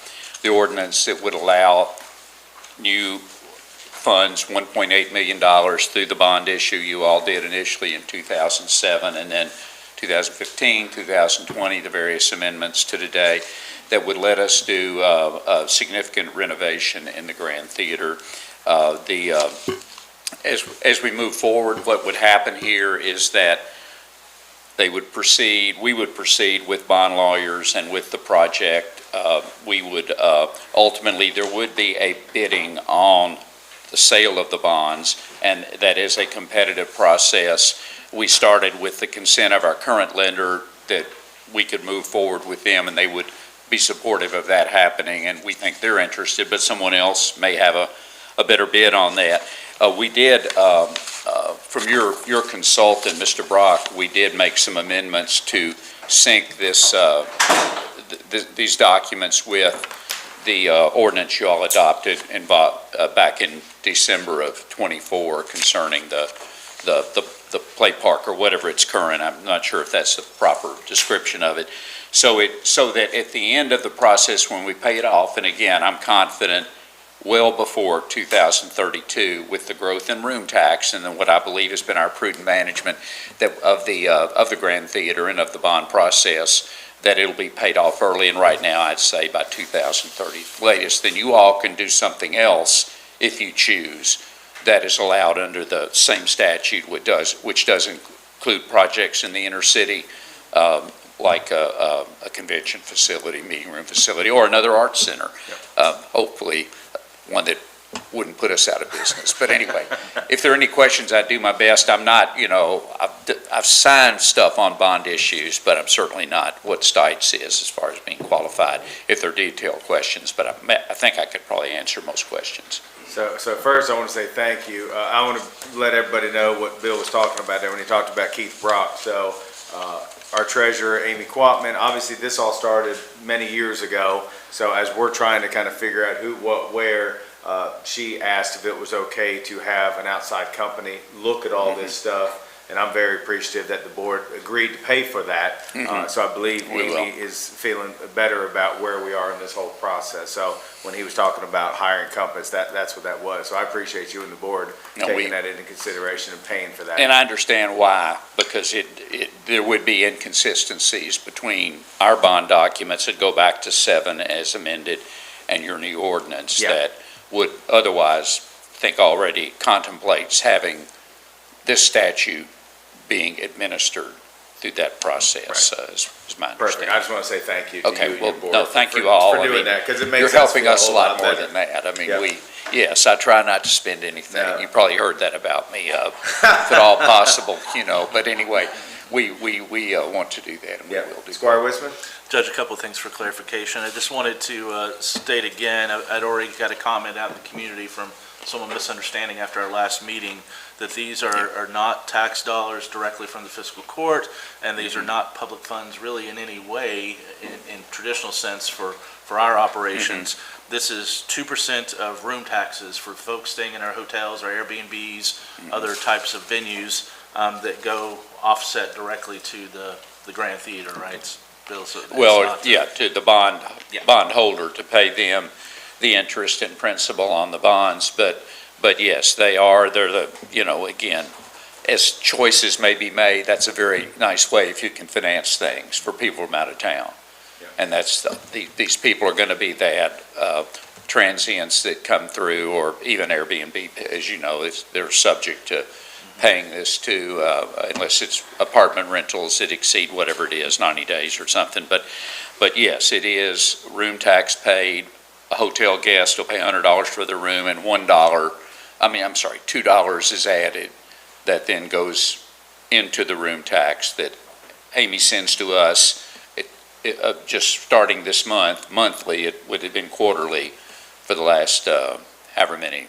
ordinance that would allow new funds, $1.8 million through the bond issue you all did initially in 2007, and then 2015, 2020, the various amendments to today that would let us do a significant renovation in the Grand Theater. As we move forward, what would happen here is that we would proceed with bond lawyers and with the project. We would ultimately, there would be a bidding on the sale of the bonds, and that is a competitive process we started with the consent of our current lender that we could move forward with them and they would be supportive of that happening, and we think they're interested, but someone else may have a better bid on that. We did, from your consultant, Mr. Brock, we did make some amendments to sync this, these documents with the ordinance you all adopted back in December of '24 concerning the play park or whatever it's current. I'm not sure if that's the proper description of it. So that at the end of the process, when we pay it off, and again, I'm confident well before 2032 with the growth in room tax and then what I believe has been our prudent management of the Grand Theater and of the bond process, that it'll be paid off early, and right now I'd say by 2030 latest. Then you all can do something else if you choose that is allowed under the same statute, which does include projects in the inner city, like a convention facility, meeting room facility, or another arts center. Hopefully one that wouldn't put us out of business. But anyway, if there are any questions, I do my best. I'm not, I've signed stuff on bond issues, but I'm certainly not what Stites is as far as being qualified if they're detailed questions, but I think I could probably answer most questions. So first I want to say thank you. I want to let everybody know what Bill was talking about there when he talked about Keith Brock. So our treasurer, Amy Quatman, obviously this all started many years ago. So as we're trying to kind of figure out who, what, where, she asked if it was okay to have an outside company look at all this stuff. And I'm very appreciative that the board agreed to pay for that. So I believe Amy is feeling better about where we are in this whole process. So when he was talking about hiring companies, that's what that was. So I appreciate you and the board taking that into consideration and paying for that. And I understand why, because there would be inconsistencies between our bond documents that go back to 7 as amended and your new ordinance that would otherwise think already contemplates having this statute being administered through that process, is my understanding. Perfect. I just want to say thank you to you and your board. No, thank you all. For doing that, because it makes You're us helping feel us a whole lot more better. than that. I mean, yes, I try not to spend anything. No. You probably heard that about me, if at all possible, but anyway, we want to do that, and we will do Squire Wisman? Judge, a couple of things for clarification. I just wanted to state again, I'd already got a comment out in the community from someone misunderstanding after our last meeting, that these are not tax dollars directly from the fiscal court, and these are not public funds really in any way, in traditional sense for our operations. This is 2% of room taxes for folks staying in our hotels, our Airbnbs, other types of venues that go offset directly to the Grand Theater, right? Bill, so to the bond holder to pay them the interest and principal on the bonds, but yes, they're again, as choices may be made, that's a very nice way if you can finance things for people from out of town. And that's, these people are gonna be that, transients that come through, or even Airbnb, as you know, they're subject to paying this too, unless it's apartment rentals that exceed whatever it is, 90 days or something. But yes, it is room tax paid. A hotel guest will pay $100 for the room, and $2 is added that then goes into the room tax that Amy sends to us. Just starting this month, monthly, it would have been quarterly for the last however many,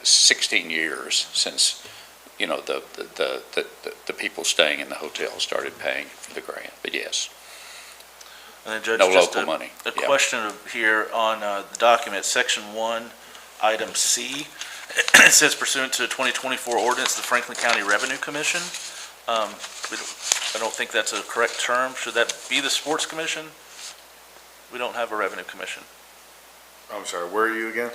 16 years since the people staying in the hotel started paying for the grant. But yes. And then Judge, no just local money. A question here on the document, Section 1, Item C. It says pursuant to a 2024 ordinance, the Franklin County Revenue Commission. I don't think that's a correct term. Should that be the Sports Commission? We don't have a Revenue Commission. I'm sorry, where are you again?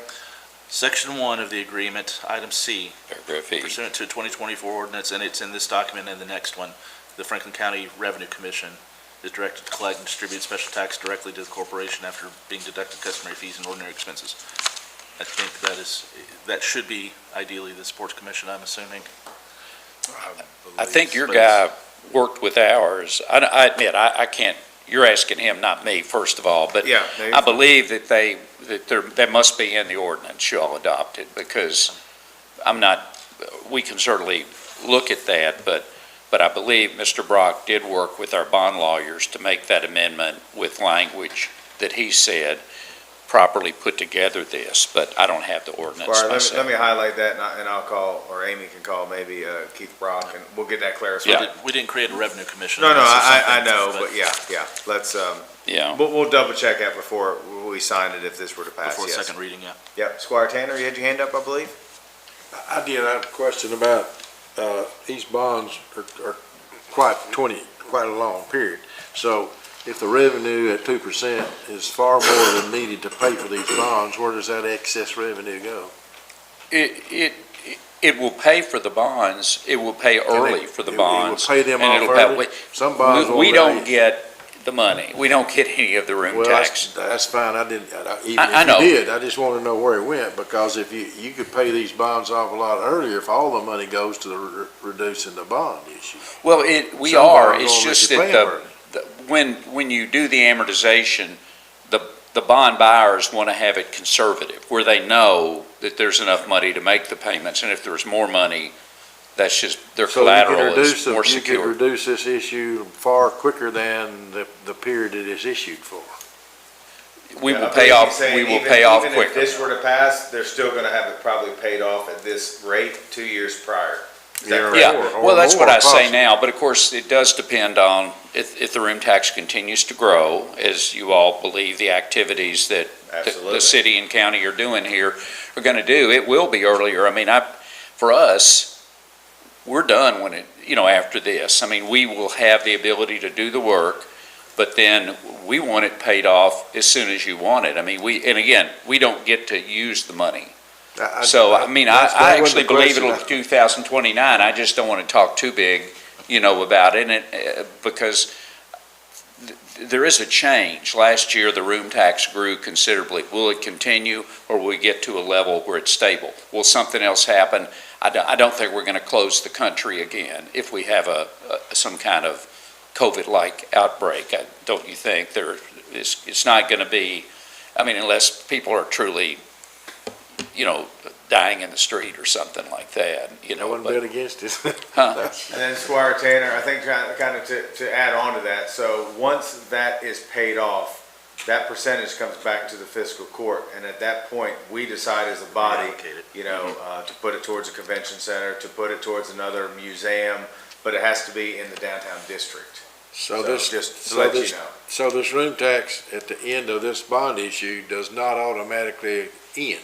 Section 1 of the agreement, Item C. Paragraph E. Pursuant to a 2024 ordinance, and it's in this document and the next one, the Franklin County Revenue Commission is directed to collect and distribute special tax directly to the corporation after being deducted customary fees and ordinary expenses. I think that should be ideally the Sports Commission, I'm assuming. I think your guy worked with ours. I admit, I can't, you're asking him, not me, first of all, but I believe that that must be in the ordinance you all adopted, because we can certainly look at that, but But I believe Mr. Brock did work with our bond lawyers to make that amendment with language that he said properly put together this, but I don't have the ordinance Squire, myself. let me highlight that, and I'll call, or Amy can call maybe Keith Brock, and we'll get that clarified. Yeah. We didn't create a revenue commission. No, This is I something- know, but yeah, let's, Yeah. we'll double check that before we sign it if this were to pass, Before yes. second reading, yeah. Yep, Squire Tanner, you had your hand up, I believe? I did have a question about, these bonds are quite a long period. So if the revenue at 2% is far more than needed to pay for these bonds, where does that excess revenue go? It will pay for the bonds, it will pay early for the bonds. It will pay them and off it'll pay- early? Some bonds won't We don't pay. get the money, we don't get any of the room Well, tax. that's fine, even I if know. you did, I just want to know where it went, because if you could pay these bonds off a lot earlier if all the money goes to the reducing the bond issue. Well, we Some are, bonds it's won't let just you pay that them early. when you do the amortization, the bond buyers want to have it conservative, where they know that there's enough money to make the payments, and if there's more money, that's just, their So you can collateral is more You could secure. reduce this issue far quicker than the period it is issued for. We Yeah, will I pay believe off, he's saying we will even- pay off Even if quicker. this were to pass, they're still gonna have it probably paid off at this rate 2 years prior. Is that correct? Yeah, or well, that's what more I say possibly. now, but of course, it does depend on if the room tax continues to grow, as you all believe the activities that Absolutely. the city and county are doing here are gonna do, it will be earlier. I mean, for us, we're done when after this. I mean, we will have the ability to do the work, but then we want it paid off as soon as you want it. I mean, and again, we don't get to use the money. So, I mean, that I wasn't actually the believe question. it'll 2029. I just don't want to talk too big, about it, because there is a change. Last year, the room tax grew considerably. Will it continue, or will we get to a level where it's stable? Will something else happen? I don't think we're going to close the country again if we have some kind of COVID-like outbreak. Don't you think? It's not going to be, I mean, unless people are truly, dying in the street or something like that, I wouldn't bet against it. Huh? And then Squire Tanner, I think kind of to add on to that, so once that is paid off, that percentage comes back to the fiscal court, and at that point, we decide as a body, Allocate it. to put it towards a convention center, to put it towards another museum, but it has to be in the downtown district. So just to let you know. So this room tax at the end of this bond issue does not automatically end.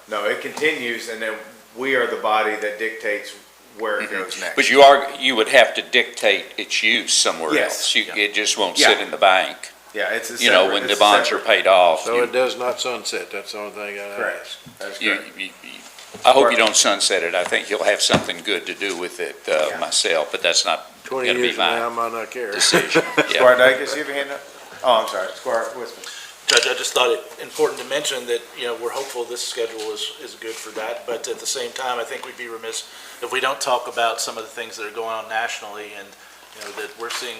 No, it continues, and then we are the body that dictates where it goes next. But you would have to dictate its use somewhere Yes. else. It just won't Yeah. sit in the bank, Yeah, it's a when separate- the it's a bonds are separate- paid off. So it does not sunset, that's the only thing I Correct. ask. That is You- correct. I hope you don't sunset it. I think you'll have something good to do with it myself, but that's not 20 going to be years from now, I my might not care. decision. Yeah. Squire Dacus, you have your hand up? Oh, I'm sorry, Squire Wiseman. Judge, I just thought it important to mention that, we're hopeful this schedule is good for that, but at the same time, I think we'd be remiss if we don't talk about some of the things that are going on nationally, and, that we're seeing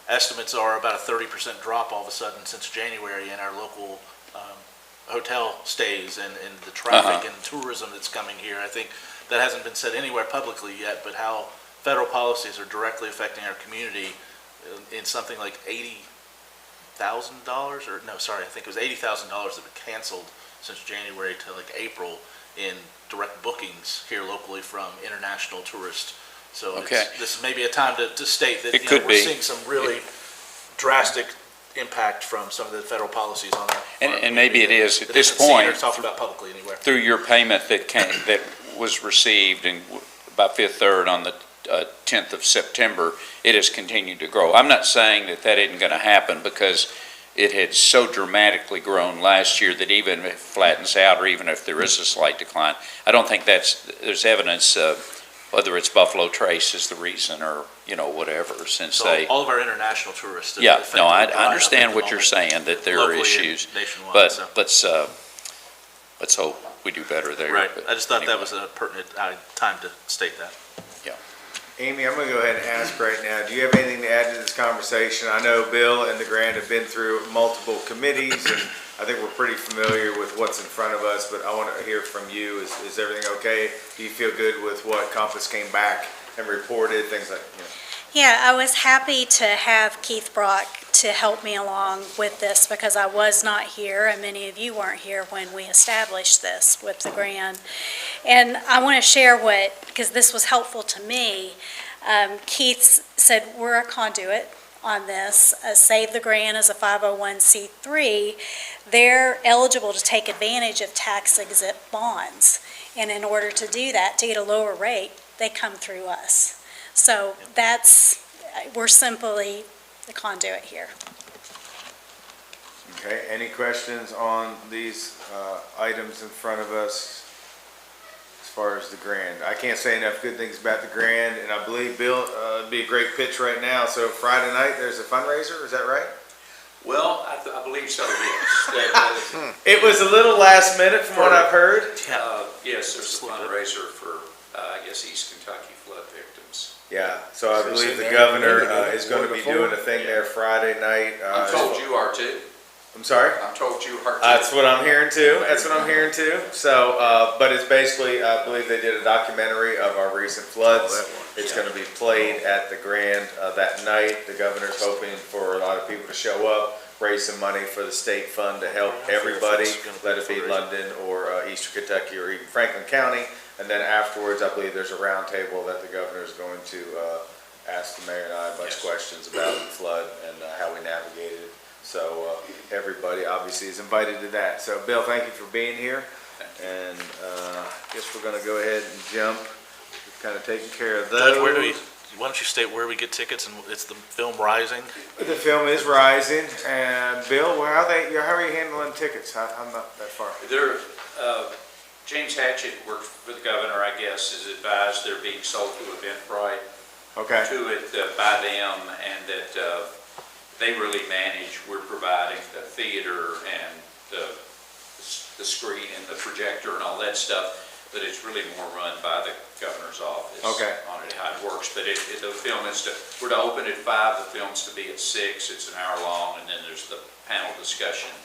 estimates are about a 30% drop all of a sudden since January in our local hotel stays and the traffic and tourism that's coming here. I think that hasn't been said anywhere publicly yet, but how federal policies are directly affecting our community in something like $80,000, or no, sorry, I think it was $80,000 that been canceled since January to like April in direct bookings here locally from international tourists. So Okay. this may be a time to state that It could we're be. seeing some really drastic impact from some of the federal policies on our. And maybe it is at that this isn't seen or point, talked about publicly anywhere. through your payment that was received by Fifth Third on the 10th of September, it has continued to grow. I'm not saying that isn't going to happen, because it had so dramatically grown last year that even if it flattens out, or even if there is a slight decline, I don't think there's evidence whether it's Buffalo Trace is the reason, or, whatever, since So they. all of our international tourists. Yeah, no, effectively I dried up understand at the what you're moment, saying, that there are locally and issues, nationwide, so. but let's hope we do better there. Right, but I just thought that anyway. was a pertinent time to state that. Amy, I'm gonna go ahead and ask right now, do you have anything to add to this conversation? I know Bill and the grant have been through multiple committees, and I think we're pretty familiar with what's in front of us, but I want to hear from you. Is everything okay? Do you feel good with what Compass came back and reported, things like, you know? Yeah, I was happy to have Keith Brock to help me along with this because I was not here and many of you weren't here when we established this with the grant. And I want to share because this was helpful to me. Keith said, we're a conduit on this. Save the Grant as a 501c3. They're eligible to take advantage of tax-exempt bonds. And in order to do that, to get a lower rate, they come through us. So we're simply the conduit here. Okay, any questions on these items in front of us as far as the grant? I can't say enough good things about the grant, and I believe, Bill, it'd be a great pitch right now. So Friday night, there's a fundraiser, is that right? Well, I believe so, yes. It was a little last minute from what I've heard. Yes, there's a fundraiser for, I guess, East Kentucky flood victims. Yeah, so I believe the governor is going to be doing a thing there Friday night. I'm told you are too. I'm sorry? I'm told you are too. That's what I'm hearing too. That's what I'm hearing too. So, but it's basically, I believe they did a documentary of our recent floods. It's going to be played at the Grand that night. The governor's hoping for a lot of people to show up, raise some money for the state fund to help everybody, let it be London or Eastern Kentucky or even Franklin County. And then afterwards, I believe there's a round table that the governor is going to ask the mayor and I a bunch of questions about the flood and how we navigated it. So everybody obviously is invited to that. So Bill, thank you for being here. And I guess we're going to go ahead and jump. We've kind of taken care of those. Judge, why don't you state where we get tickets, and it's the film Rising? The film is Rising. And Bill, how are you handling tickets? I'm not that far. James Hatchett works for the governor, I guess, is advised they're being sold to Eventbrite. Okay. To it by them, and that they really manage. We're providing the theater and the screen and the projector and all that stuff, but it's really more run by the governor's office. Okay. On it, how it works. But the film is we're to open at 5. The film's to be at 6. It's an hour long, and then there's the panel discussion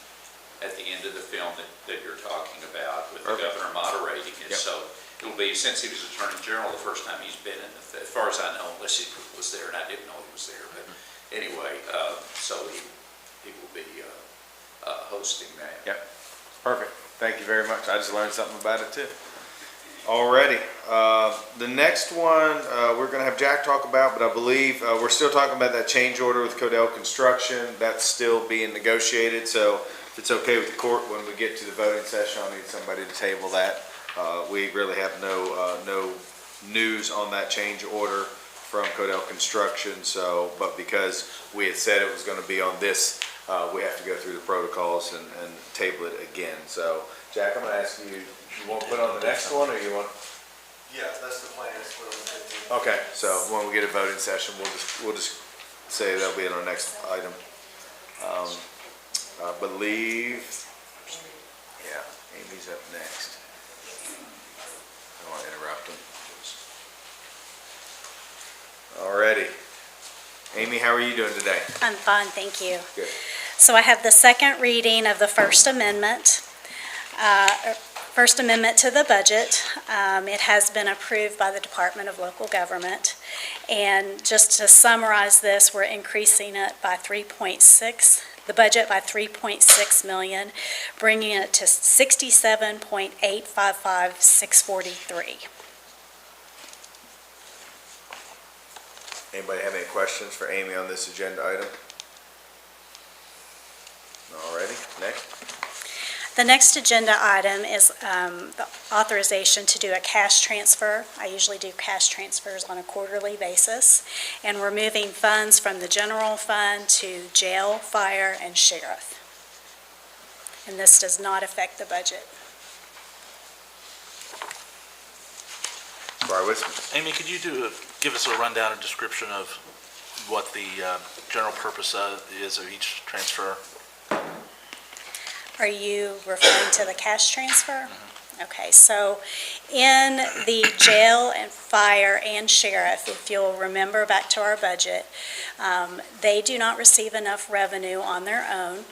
at the end of the film that you're talking about with the governor moderating it. Yep. So it'll be, since he was Attorney General, the first time he's been in as far as I know, unless he was there, and I didn't know he was there. But anyway, so he will be hosting that. Yep. Perfect. Thank you very much. I just learned something about it too. Alrighty. The next one we're going to have Jack talk about, but I believe we're still talking about that change order with Codell Construction. That's still being negotiated. So if it's okay with the court, when we get to the voting session, I'll need somebody to table that. We really have no news on that change order from Codell Construction. So, but because we had said it was going to be on this, we have to go through the protocols and table it again. So, Jack, I'm going to ask you, you want to put on the next one, or you want? Yeah, that's the plan. Okay, so when we get a voting session, we'll just say that'll be in our next item. I believe, yeah, Amy's up next. I don't want to interrupt him. Alrighty. Amy, how are you doing today? I'm fine, thank you. Good. So I have the second reading of the First Amendment. First Amendment to the budget. It has been approved by the Department of Local Government. And just to summarize this, we're increasing it by the budget by $3.6 million, bringing it to $67,855,643. Anybody have any questions for Amy on this agenda item? Alrighty, next. The next agenda item is the authorization to do a cash transfer. I usually do cash transfers on a quarterly basis, and we're moving funds from the general fund to jail, fire, and sheriff. And this does not affect the budget. Amy, could you give us a rundown and description of what the general purpose is of each transfer? Are you referring to the cash transfer? Okay, so in the jail and fire and sheriff, if you'll remember back to our budget, they do not receive enough revenue on their own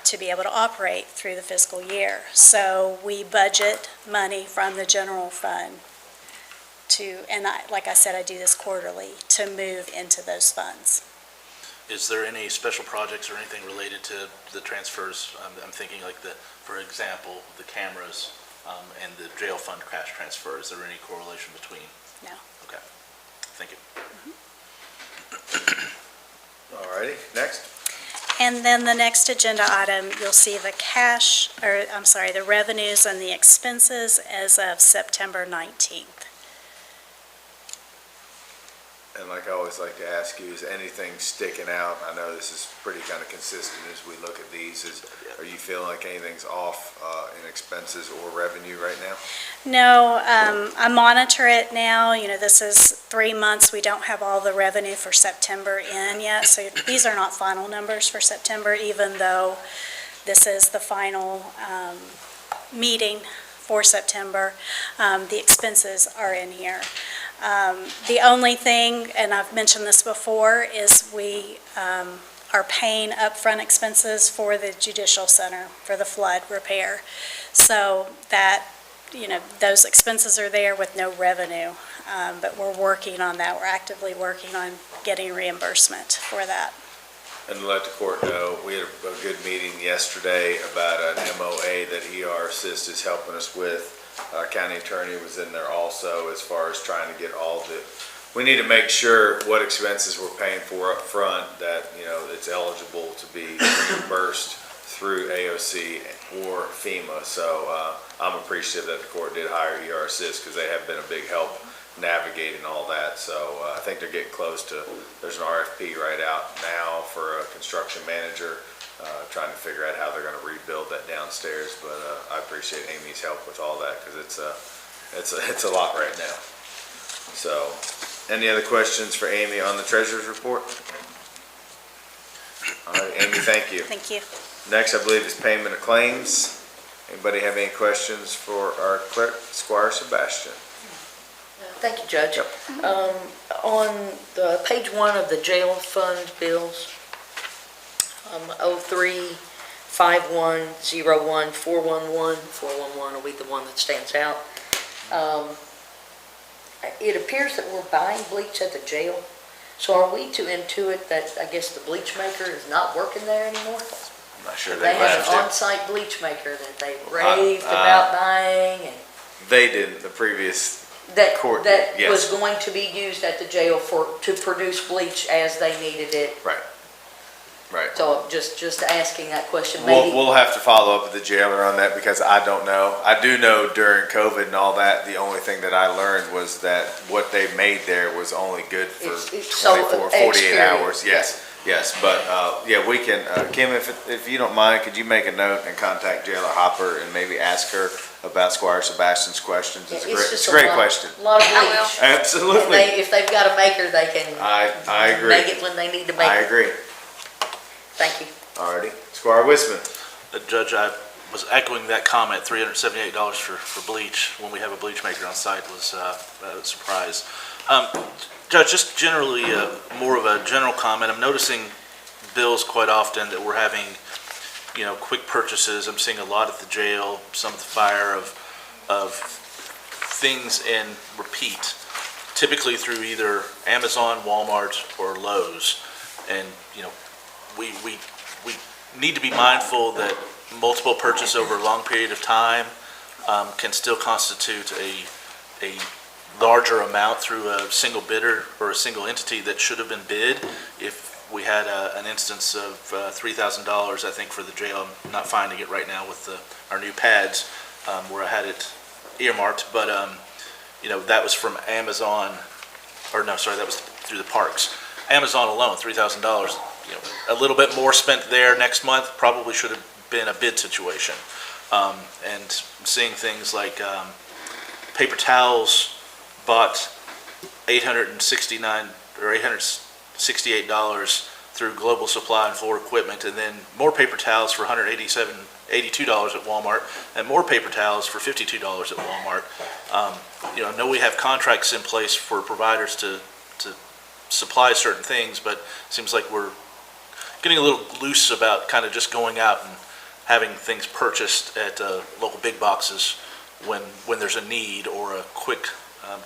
to be able to operate through the fiscal year. So we budget money from the general fund to, and like I said, I do this quarterly, to move into those funds. Is there any special projects or anything related to the transfers? I'm thinking like for example, the cameras and the jail fund cash transfer. Is there any correlation between? No. Okay, thank you. All righty, next. And then the next agenda item, you'll see the the revenues and the expenses as of September 19th. And like I always like to ask you, is anything sticking out? I know this is pretty kind of consistent as we look at these. Are you feeling like anything's off in expenses or revenue right now? No, I monitor it now. You know, this is 3 months. We don't have all the revenue for September in yet. So these are not final numbers for September, even though this is the final meeting for September. The expenses are in here. The only thing, and I've mentioned this before, is we are paying upfront expenses for the judicial center for the flood repair. So that, you know, those expenses are there with no revenue, but we're working on that. We're actively working on getting reimbursement for that. And to let the court know, we had a good meeting yesterday about an MOA that ER Assist is helping us with. County attorney was in there also as far as trying to get all the, we need to make sure what expenses we're paying for up front, that, you know, it's eligible to be reimbursed through AOC or FEMA. So I'm appreciative that the court did hire ER Assist because they have been a big help navigating all that. So I think they're getting close to, there's an RFP right out now for a construction manager. Trying to figure out how they're going to rebuild that downstairs, but I appreciate Amy's help with all that because it's a lot right now. So, any other questions for Amy on the treasurer's report? All right, Amy, thank you. Thank you. Next, I believe, is payment of claims. Anybody have any questions for our clerk, Squire Sebastian? Thank you, Judge. On the page 1 of the jail fund bills, 03-5101-411 will be the one that stands out. It appears that we're buying bleach at the jail. So are we to intuit that, I guess, the bleach maker is not working there anymore? I'm not sure They have an on-site bleach maker that they raved about buying, and They didn't, the previous that court that did, was yes. going to be used at the jail to produce bleach as they needed it. Right. Right. So just asking that question, maybe. We'll have to follow up with the jailer on that because I don't know. I do know during COVID and all that, the only thing that I learned was that what they made there was only good for It's 24, 48 experience. hours. Yes, yes. But, yeah, we can, Kim, if you don't mind, could you make a note and contact Jailer Hopper and maybe ask her about Squire Sebastian's questions? It's a great question. A lot of bleach. Absolutely. And if they've got a maker, they can I agree. make it when they need to make it. I agree. Thank you. Alrighty. Squire Wisman. Judge, I was echoing that comment, $378 for bleach when we have a bleach maker on site was a surprise. Judge, just generally more of a general comment. I'm noticing bills quite often that we're having, you know, quick purchases. I'm seeing a lot at the jail, some at the fire of things in repeat, typically through either Amazon, Walmart, or Lowe's. And, you know, we need to be mindful that multiple purchase over a long period of time can still constitute a larger amount through a single bidder or a single entity that should have been bid. If we had an instance of $3,000, I think, for the jail, I'm not finding it right now with our new pads where I had it earmarked, but you know, that was from Amazon, or no, sorry, that was through the parks. Amazon alone, $3,000. You know, a little bit more spent there next month probably should have been a bid situation. And seeing things like paper towels bought $869 or $868 through Global Supply and Floor Equipment, and then more paper towels for $187 $82 at Walmart, and more paper towels for $52 at Walmart. I know we have contracts in place for providers to supply certain things, but it seems like we're getting a little loose about kind of just going out and having things purchased at local big boxes when there's a need or a quick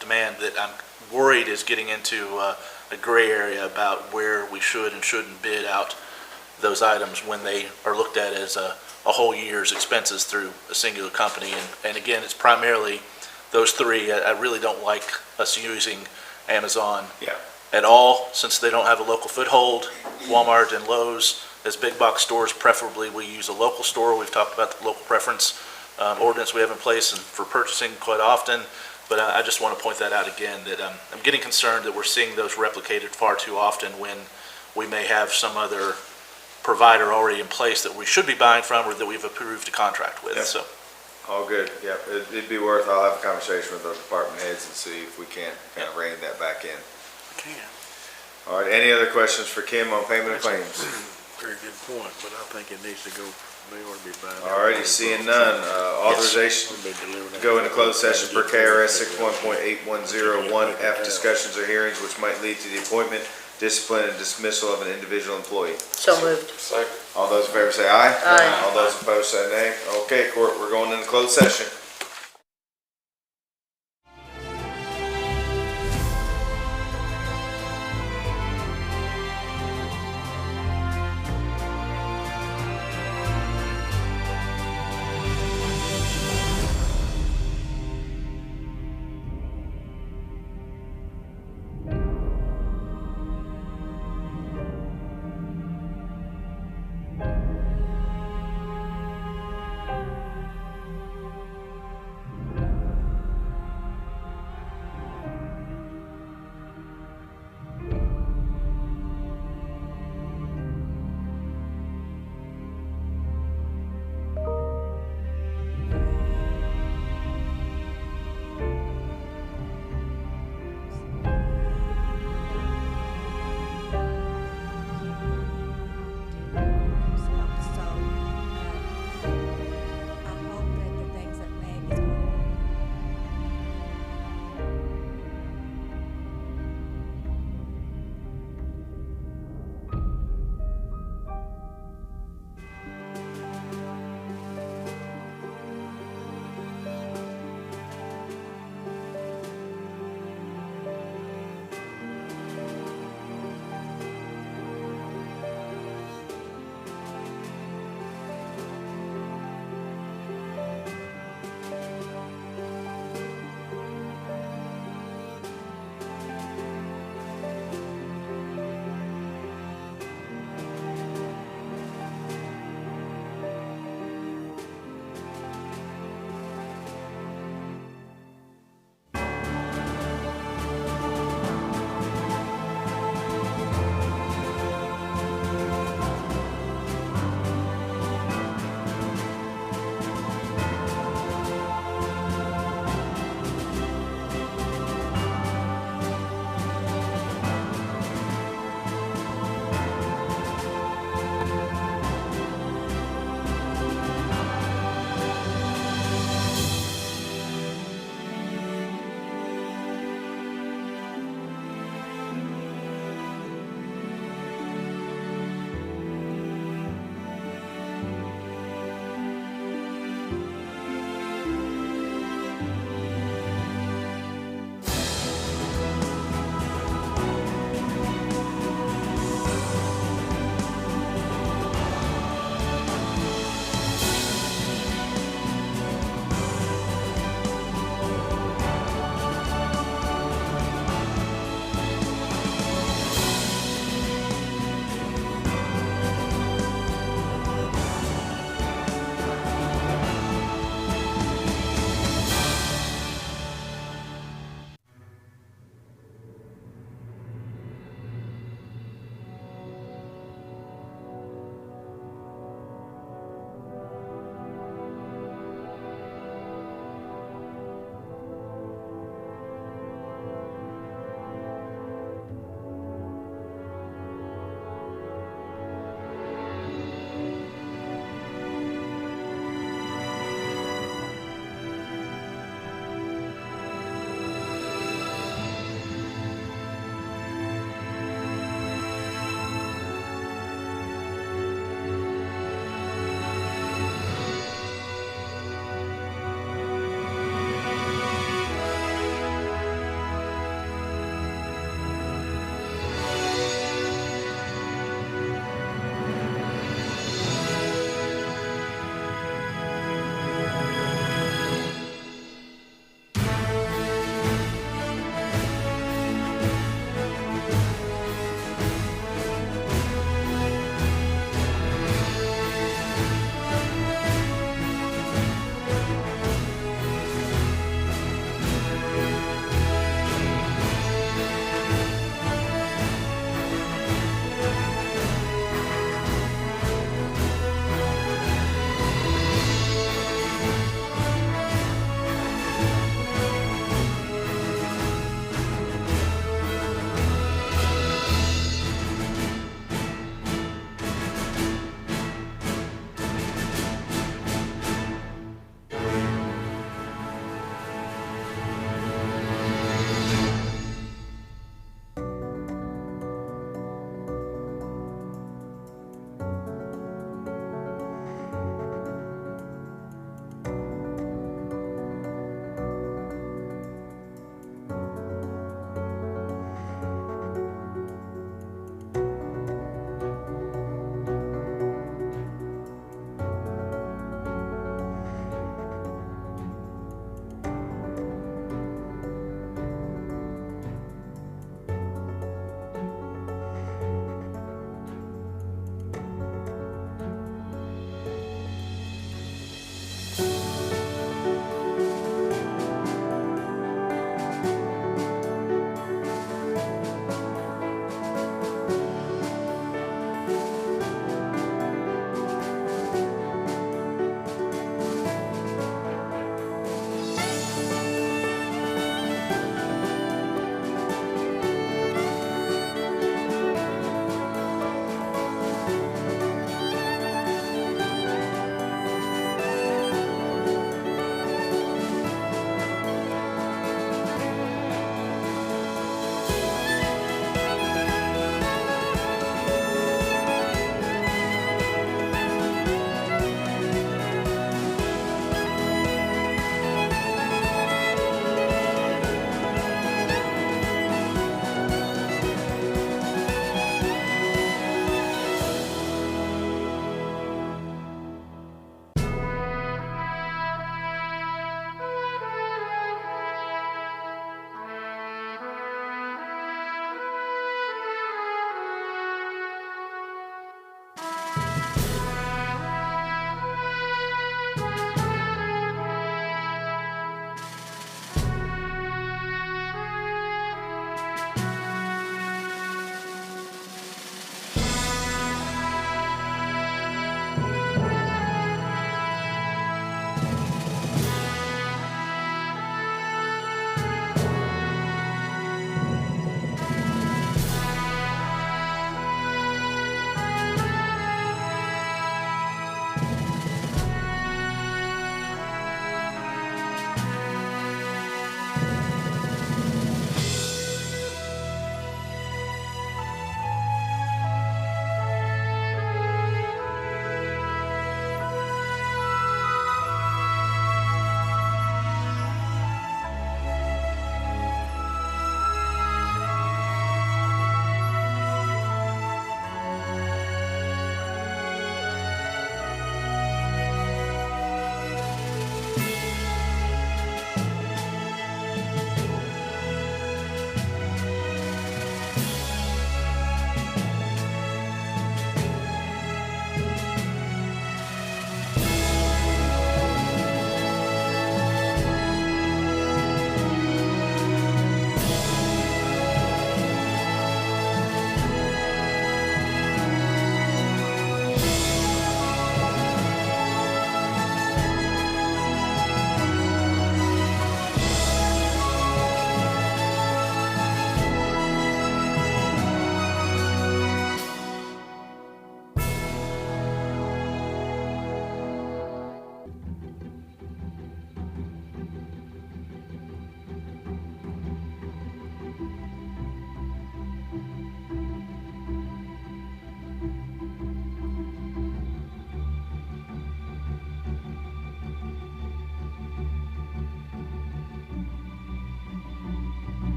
demand that I'm worried is getting into a gray area about where we should and shouldn't bid out those items when they are looked at as a whole year's expenses through a singular company. And again, it's primarily those three. I really don't like us using Amazon at all, since they don't have a local foothold. Walmart and Lowe's, as big box stores, preferably we use a local store. We've talked about the local preference ordinance we have in place and for purchasing quite often. But I just want to point that out again, that I'm getting concerned that we're seeing those replicated far too often when we may have some other provider already in place that we should be buying from or that we've approved a contract with. So, all good. Yeah, it'd be worth. I'll have a conversation with those department heads and see if we can't kind of rein that back in. All right. Any other questions for Kim on payment of claims? Very good point, but I think it needs to go, they ought to be buying. All righty. Seeing none. Authorization to go into closed session per KRS 61.8101F. Discussions or hearings which might lead to the appointment, discipline, and dismissal of an individual employee. So moved. All those in favor say aye. Aye. All those opposed say nay. Okay, court, we're going into closed session.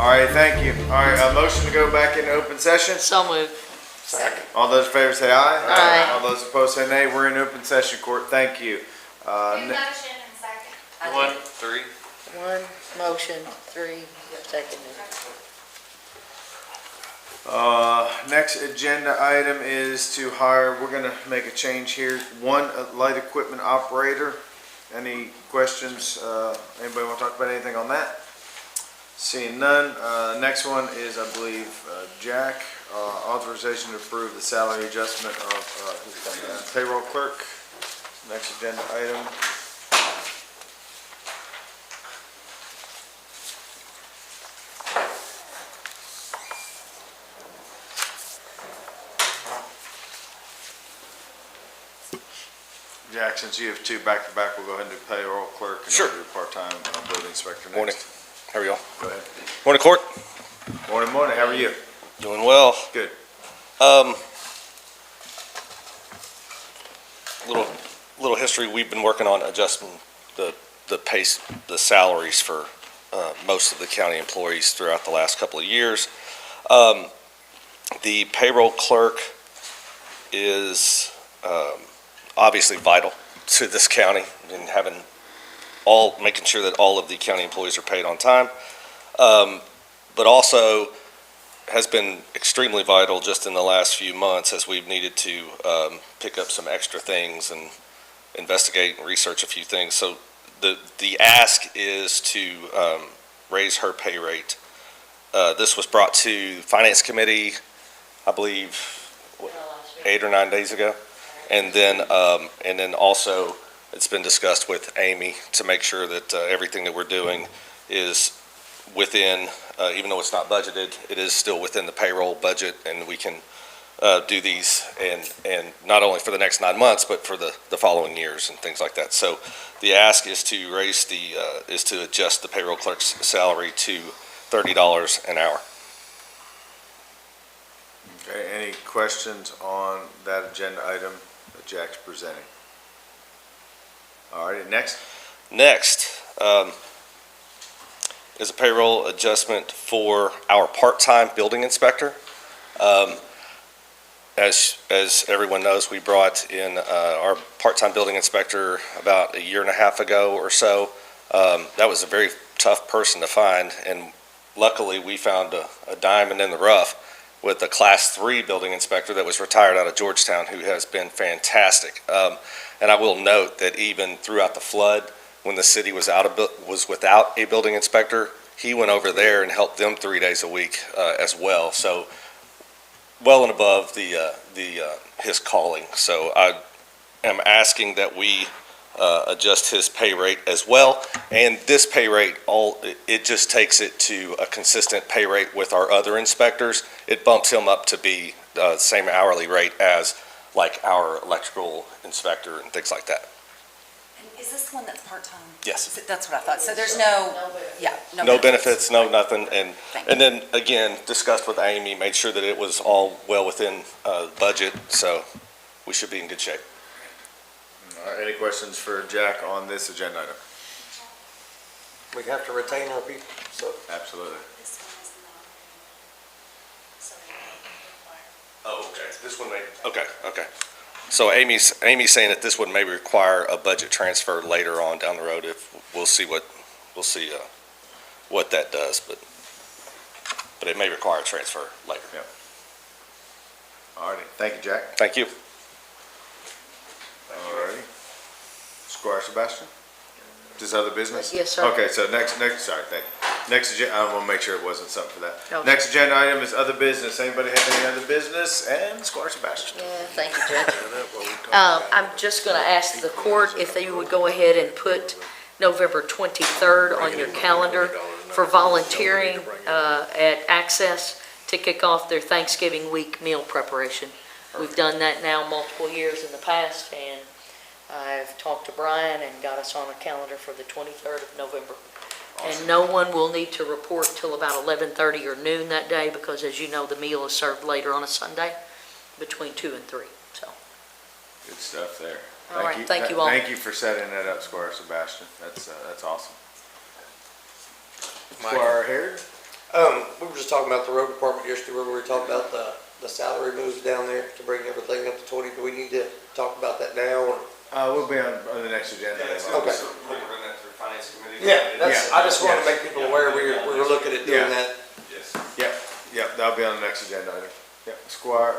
All right, thank you. All right, a motion to go back into open session. So moved. All those in favor say aye. Aye. All those opposed say nay. We're in open session, court. Thank you. Motion and second. One, three. One motion, three seconded. Next agenda item is to hire, we're gonna make a change here, one light equipment operator. Any questions? Anybody want to talk about anything on that? Seeing none. Next one is, I believe, Jack, authorization to approve the salary adjustment of payroll clerk. Next agenda item. Jack, since you have two back-to-back, we'll go ahead and do payroll clerk and Sure. do part-time building inspector next. Morning. How are y'all? Go ahead. Morning, Court. Morning, morning. How are you? Doing well. Good. Little history. We've been working on adjusting the salaries for most of the county employees throughout the last couple of years. The payroll clerk is obviously vital to this county and making sure that all of the county employees are paid on time. But also has been extremely vital just in the last few months as we've needed to pick up some extra things and investigate and research a few things. So the ask is to raise her pay rate. This was brought to Finance Committee, I believe, 8 or 9 days ago. And then also it's been discussed with Amy to make sure that everything that we're doing is within, even though it's not budgeted, it is still within the payroll budget, and we can do these and not only for the next 9 months, but for the following years and things like that. So the ask is to raise is to adjust the payroll clerk's salary to $30 an hour. Okay, any questions on that agenda item that Jack's presenting? All right, next. Next is a payroll adjustment for our part-time building inspector. As everyone knows, we brought in our part-time building inspector about 1.5 years ago or so. That was a very tough person to find, and luckily we found a diamond in the rough with a Class 3 building inspector that was retired out of Georgetown, who has been fantastic. And I will note that even throughout the flood, when the city was without a building inspector, he went over there and helped them 3 days a week as well. So well and above his calling. So I am asking that we adjust his pay rate as well. And this pay rate, it just takes it to a consistent pay rate with our other inspectors. It bumps him up to be the same hourly rate as like our electrical inspector and things like that. And is this the one that's part-time? Yes. That's what I thought. So there's no benefits, no nothing. And then again, discussed with Amy, made sure that it was all well within budget. So we should be in good shape. All right, any questions for Jack on this agenda item? We have to retain our people, so. Absolutely. Oh, okay. This one may. Okay. So Amy's saying that this one may require a budget transfer later on down the road. If we'll see what that does, but it may require a transfer later. Yeah. All righty. Thank you, Jack. Thank you. All righty. Squire Sebastian? This other business? Yes, sir. Okay, so next, sorry, thank you. Next agenda, I want to make sure it wasn't something for that. Okay. Next agenda item is other business. Anybody have any other business? And Squire Sebastian. Yeah, thank you, Judge. I'm just going to ask the court if they would go ahead and put November 23rd on your calendar for volunteering at Access to kick off their Thanksgiving week meal preparation. We've done that now multiple years in the past, and I've talked to Brian and got us on a calendar for the 23rd of November. And no one will need to report till about 11:30 or noon that day, because as you know, the meal is served later on a Sunday between 2 and 3, so. Good stuff there. All right, thank you all. Thank you for setting that up, Squire Sebastian. That's awesome. Squire Harrod? We were just talking about the road department yesterday, where we were talking about the salary moves down there to bring everything up to 20. Do we need to talk about that now, or? We'll be on the next agenda. Okay. We'll run that through finance committee. Yeah, I just wanted to make people aware we were looking at doing that. Yep, that'll be on the next agenda item. Yep, Squire,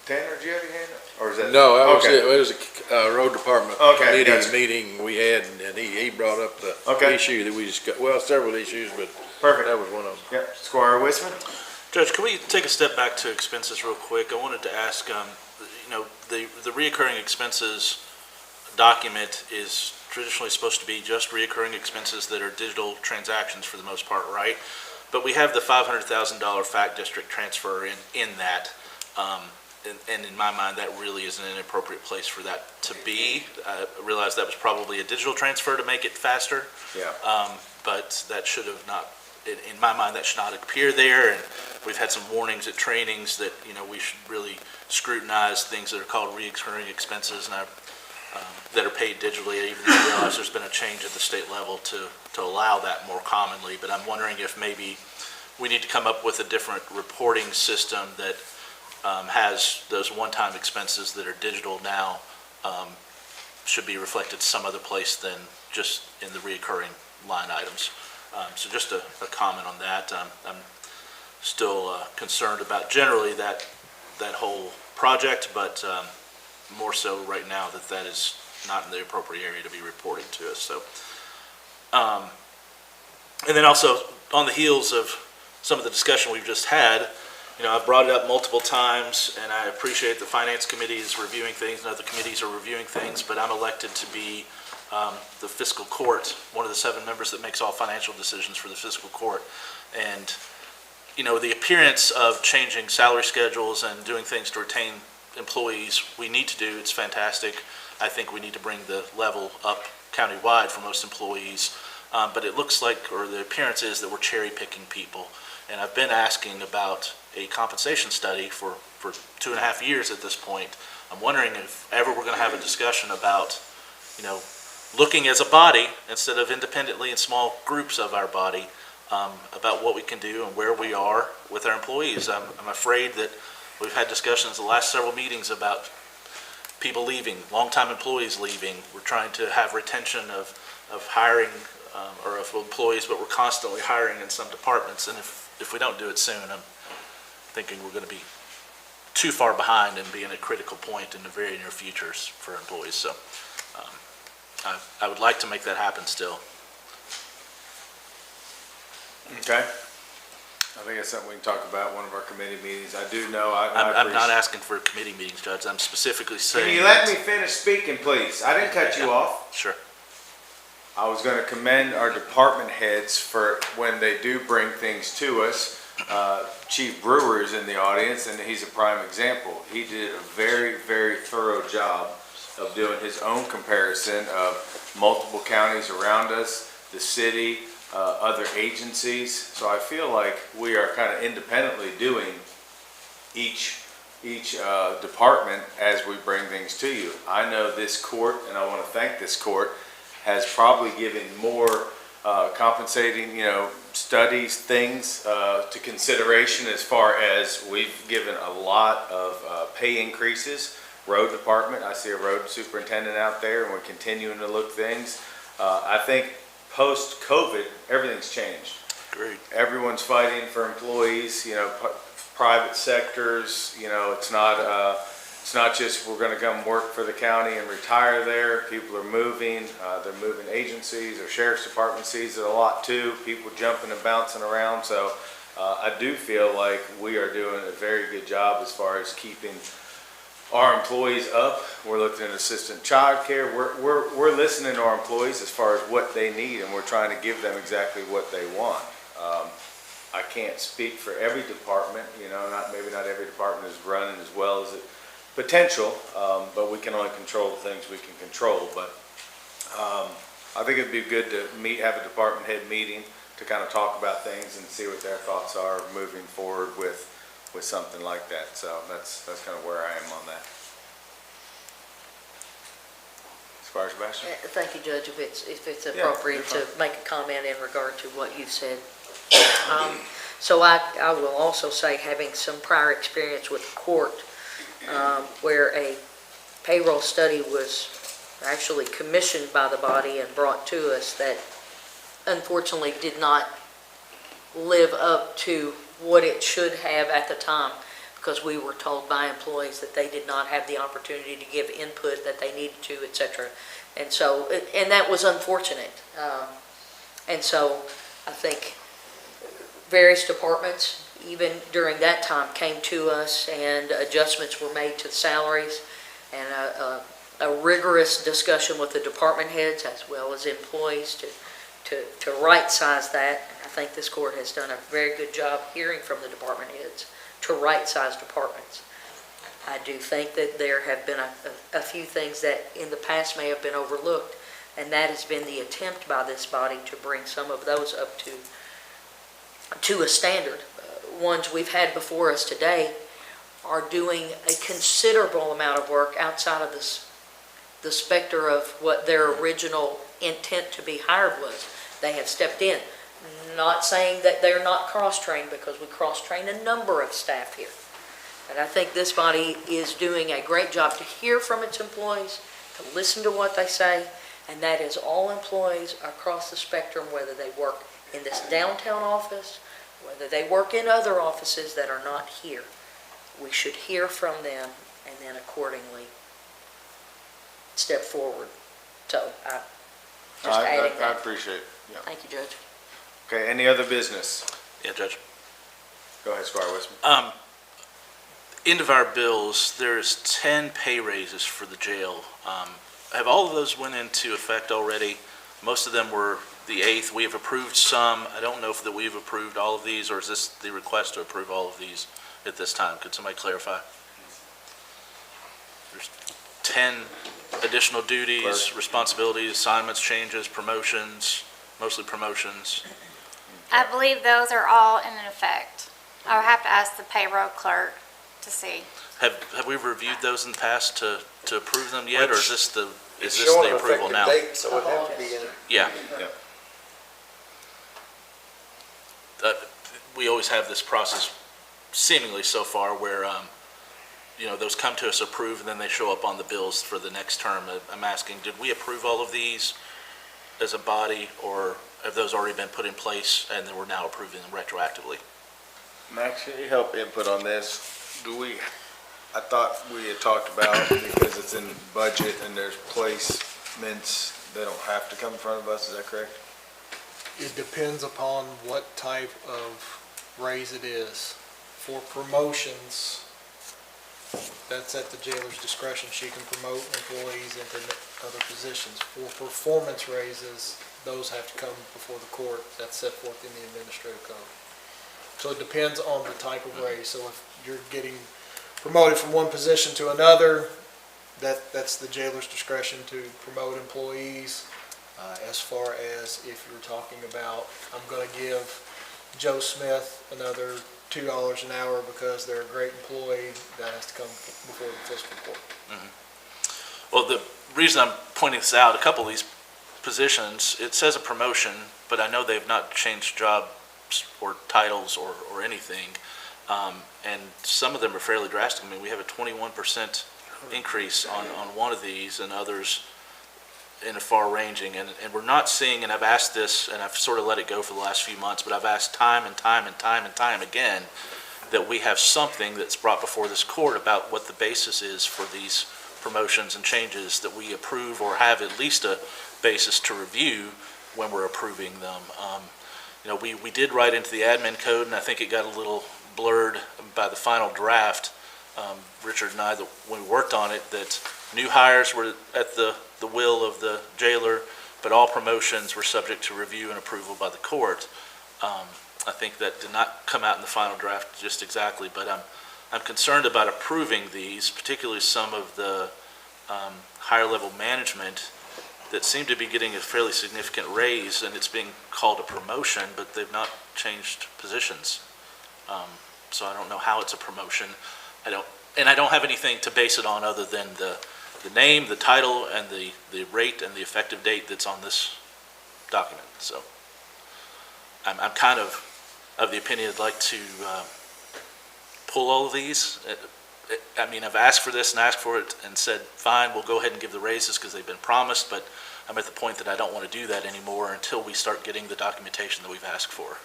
Tanner, do you have your hand up? Or is that? No, that was Okay. it. It was a road department Okay, committee gotcha. meeting we had, and he brought up the Okay. issue that we just got, well, several issues, but Perfect. that was one of them. Yep, Squire Wisman? Judge, can we take a step back to expenses real quick? I wanted to ask, the reoccurring expenses document is traditionally supposed to be just reoccurring expenses that are digital transactions for the most part, right? But we have the $500,000 fact district transfer in that, and in my mind, that really isn't an appropriate place for that to be. I realized that was probably a digital transfer to make it faster. Yeah. But that should have not, in my mind, that should not appear there, and we've had some warnings at trainings that, we should really scrutinize things that are called recurring expenses and that are paid digitally, even though I realize there's been a change at the state level to allow that more commonly, but I'm wondering if maybe we need to come up with a different reporting system that has those one-time expenses that are digital now should be reflected some other place than just in the reoccurring line items. So just a comment on that. I'm still concerned about generally that whole project, but more so right now that is not in the appropriate area to be reporting to us. So, and then also on the heels of some of the discussion we've just had, I've brought it up multiple times, and I appreciate the Finance Committee is reviewing things and other committees are reviewing things, but I'm elected to be the Fiscal Court, one of the 7 members that makes all financial decisions for the Fiscal Court. And, the appearance of changing salary schedules and doing things to retain employees, we need to do. It's fantastic. I think we need to bring the level up countywide for most employees. But it looks like, or the appearance is, that we're cherry picking people. And I've been asking about a compensation study for 2.5 years at this point. I'm wondering if ever we're going to have a discussion about, looking as a body instead of independently in small groups of our body, about what we can do and where we are with our employees. I'm afraid that we've had discussions the last several meetings about people leaving, longtime employees leaving. We're trying to have retention of hiring or of employees, but we're constantly hiring in some departments. And if we don't do it soon, I'm thinking we're going to be too far behind and be in a critical point in the very near futures for employees. So I would like to make that happen still. Okay. I think that's something we can talk about one of our committee meetings. I do know, I'm not asking for committee meetings, Judge. I'm specifically saying. Can you let me finish speaking, please? I didn't cut you off. Sure. I was going to commend our department heads for when they do bring things to us. Chief Brewer is in the audience, and he's a prime example. He did a very, very thorough job of doing his own comparison of multiple counties around us, the city, other agencies. So I feel like we are kind of independently doing each department as we bring things to you. I know this court, and I want to thank this court, has probably given more compensating, studies, things to consideration as far as we've given a lot of pay increases. Road department, I see a road superintendent out there, and we're continuing to look things. I think post-COVID, everything's changed. Agreed. Everyone's fighting for employees, private sectors, it's not just we're going to come work for the county and retire there. People are moving. They're moving agencies. Or sheriff's department sees it a lot too. People jumping and bouncing around. So I do feel like we are doing a very good job as far as keeping our employees up. We're looking at assistant child care. We're listening to our employees as far as what they need, and we're trying to give them exactly what they want. I can't speak for every department. Maybe not every department is running as well as it potential, but we can only control the things we can control. But I think it'd be good to have a department head meeting to kind of talk about things and see what their thoughts are moving forward with something like that. So that's kind of where I am on that. Squire Sebastian? Thank you, Judge. If it's appropriate to make a comment in regard to what you said. So I will also say, having some prior experience with the court, where a payroll study was actually commissioned by the body and brought to us, that unfortunately did not live up to what it should have at the time, because we were told by employees that they did not have the opportunity to give input that they needed to, et cetera. And so, and that was unfortunate. And so I think various departments, even during that time, came to us and adjustments were made to the salaries, and a rigorous discussion with the department heads as well as employees to right-size that. I think this court has done a very good job hearing from the department heads to right-size departments. I do think that there have been a few things that in the past may have been overlooked, and that has been the attempt by this body to bring some of those up to a standard. Ones we've had before us today are doing a considerable amount of work outside of the specter of what their original intent to be hired was. They have stepped in. Not saying that they're not cross-trained, because we cross-train a number of staff here. And I think this body is doing a great job to hear from its employees, to listen to what they say, and that is all employees across the spectrum, whether they work in this downtown office, whether they work in other offices that are not here. We should hear from them and then accordingly step forward. So just adding I that. appreciate it. Yeah. Thank you, Judge. Okay, any other business? Yeah, Judge. Go ahead, Squire Westman. End of our bills, there's 10 pay raises for the jail. Have all of those went into effect already? Most of them were the 8th. We have approved some. I don't know if that we've approved all of these, or is this the request to approve all of these at this time? Could somebody clarify? There's 10 additional duties, responsibilities, assignments, changes, promotions, mostly promotions. I believe those are all in effect. I'll have to ask the payroll clerk to see. Have we reviewed those in the past to approve them yet, or is this the Showing an approval effective now? date, so it'd have to be in. Yeah. We always have this process seemingly so far where, those come to us approved and then they show up on the bills for the next term. I'm asking, did we approve all of these as a body, or have those already been put in place and then we're now approving them retroactively? Max, can you help input on this? I thought we had talked about, because it's in budget and there's placements, they don't have to come in front of us, is that correct? It depends upon what type of raise it is. For promotions, that's at the jailer's discretion. She can promote employees into other positions. For performance raises, those have to come before the court. That's set forth in the administrative code. So it depends on the type of raise. So if you're getting promoted from one position to another, that's the jailer's discretion to promote employees. As far as if you're talking about, I'm going to give Joe Smith another $2 an hour because they're a great employee, that has to come before the fiscal court. Well, the reason I'm pointing this out, a couple of these positions, it says a promotion, but I know they've not changed jobs or titles or anything. And some of them are fairly drastic. I mean, we have a 21% increase on one of these, and others in a far ranging. And we're not seeing, and I've asked this, and I've sort of let it go for the last few months, but I've asked time and time and time and time again that we have something that's brought before this court about what the basis is for these promotions and changes, that we approve or have at least a basis to review when we're approving them. We did write into the admin code, and I think it got a little blurred by the final draft, Richard and I, when we worked on it, that new hires were at the will of the jailer, but all promotions were subject to review and approval by the court. I think that did not come out in the final draft just exactly, but I'm concerned about approving these, particularly some of the higher level management that seem to be getting a fairly significant raise, and it's being called a promotion, but they've not changed positions. So I don't know how it's a promotion. I don't have anything to base it on other than the name, the title, and the rate and the effective date that's on this document. So I'm kind of of the opinion I'd like to pull all of these. I mean, I've asked for this and asked for it and said, fine, we'll go ahead and give the raises because they've been promised, but I'm at the point that I don't want to do that anymore until we start getting the documentation that we've asked for.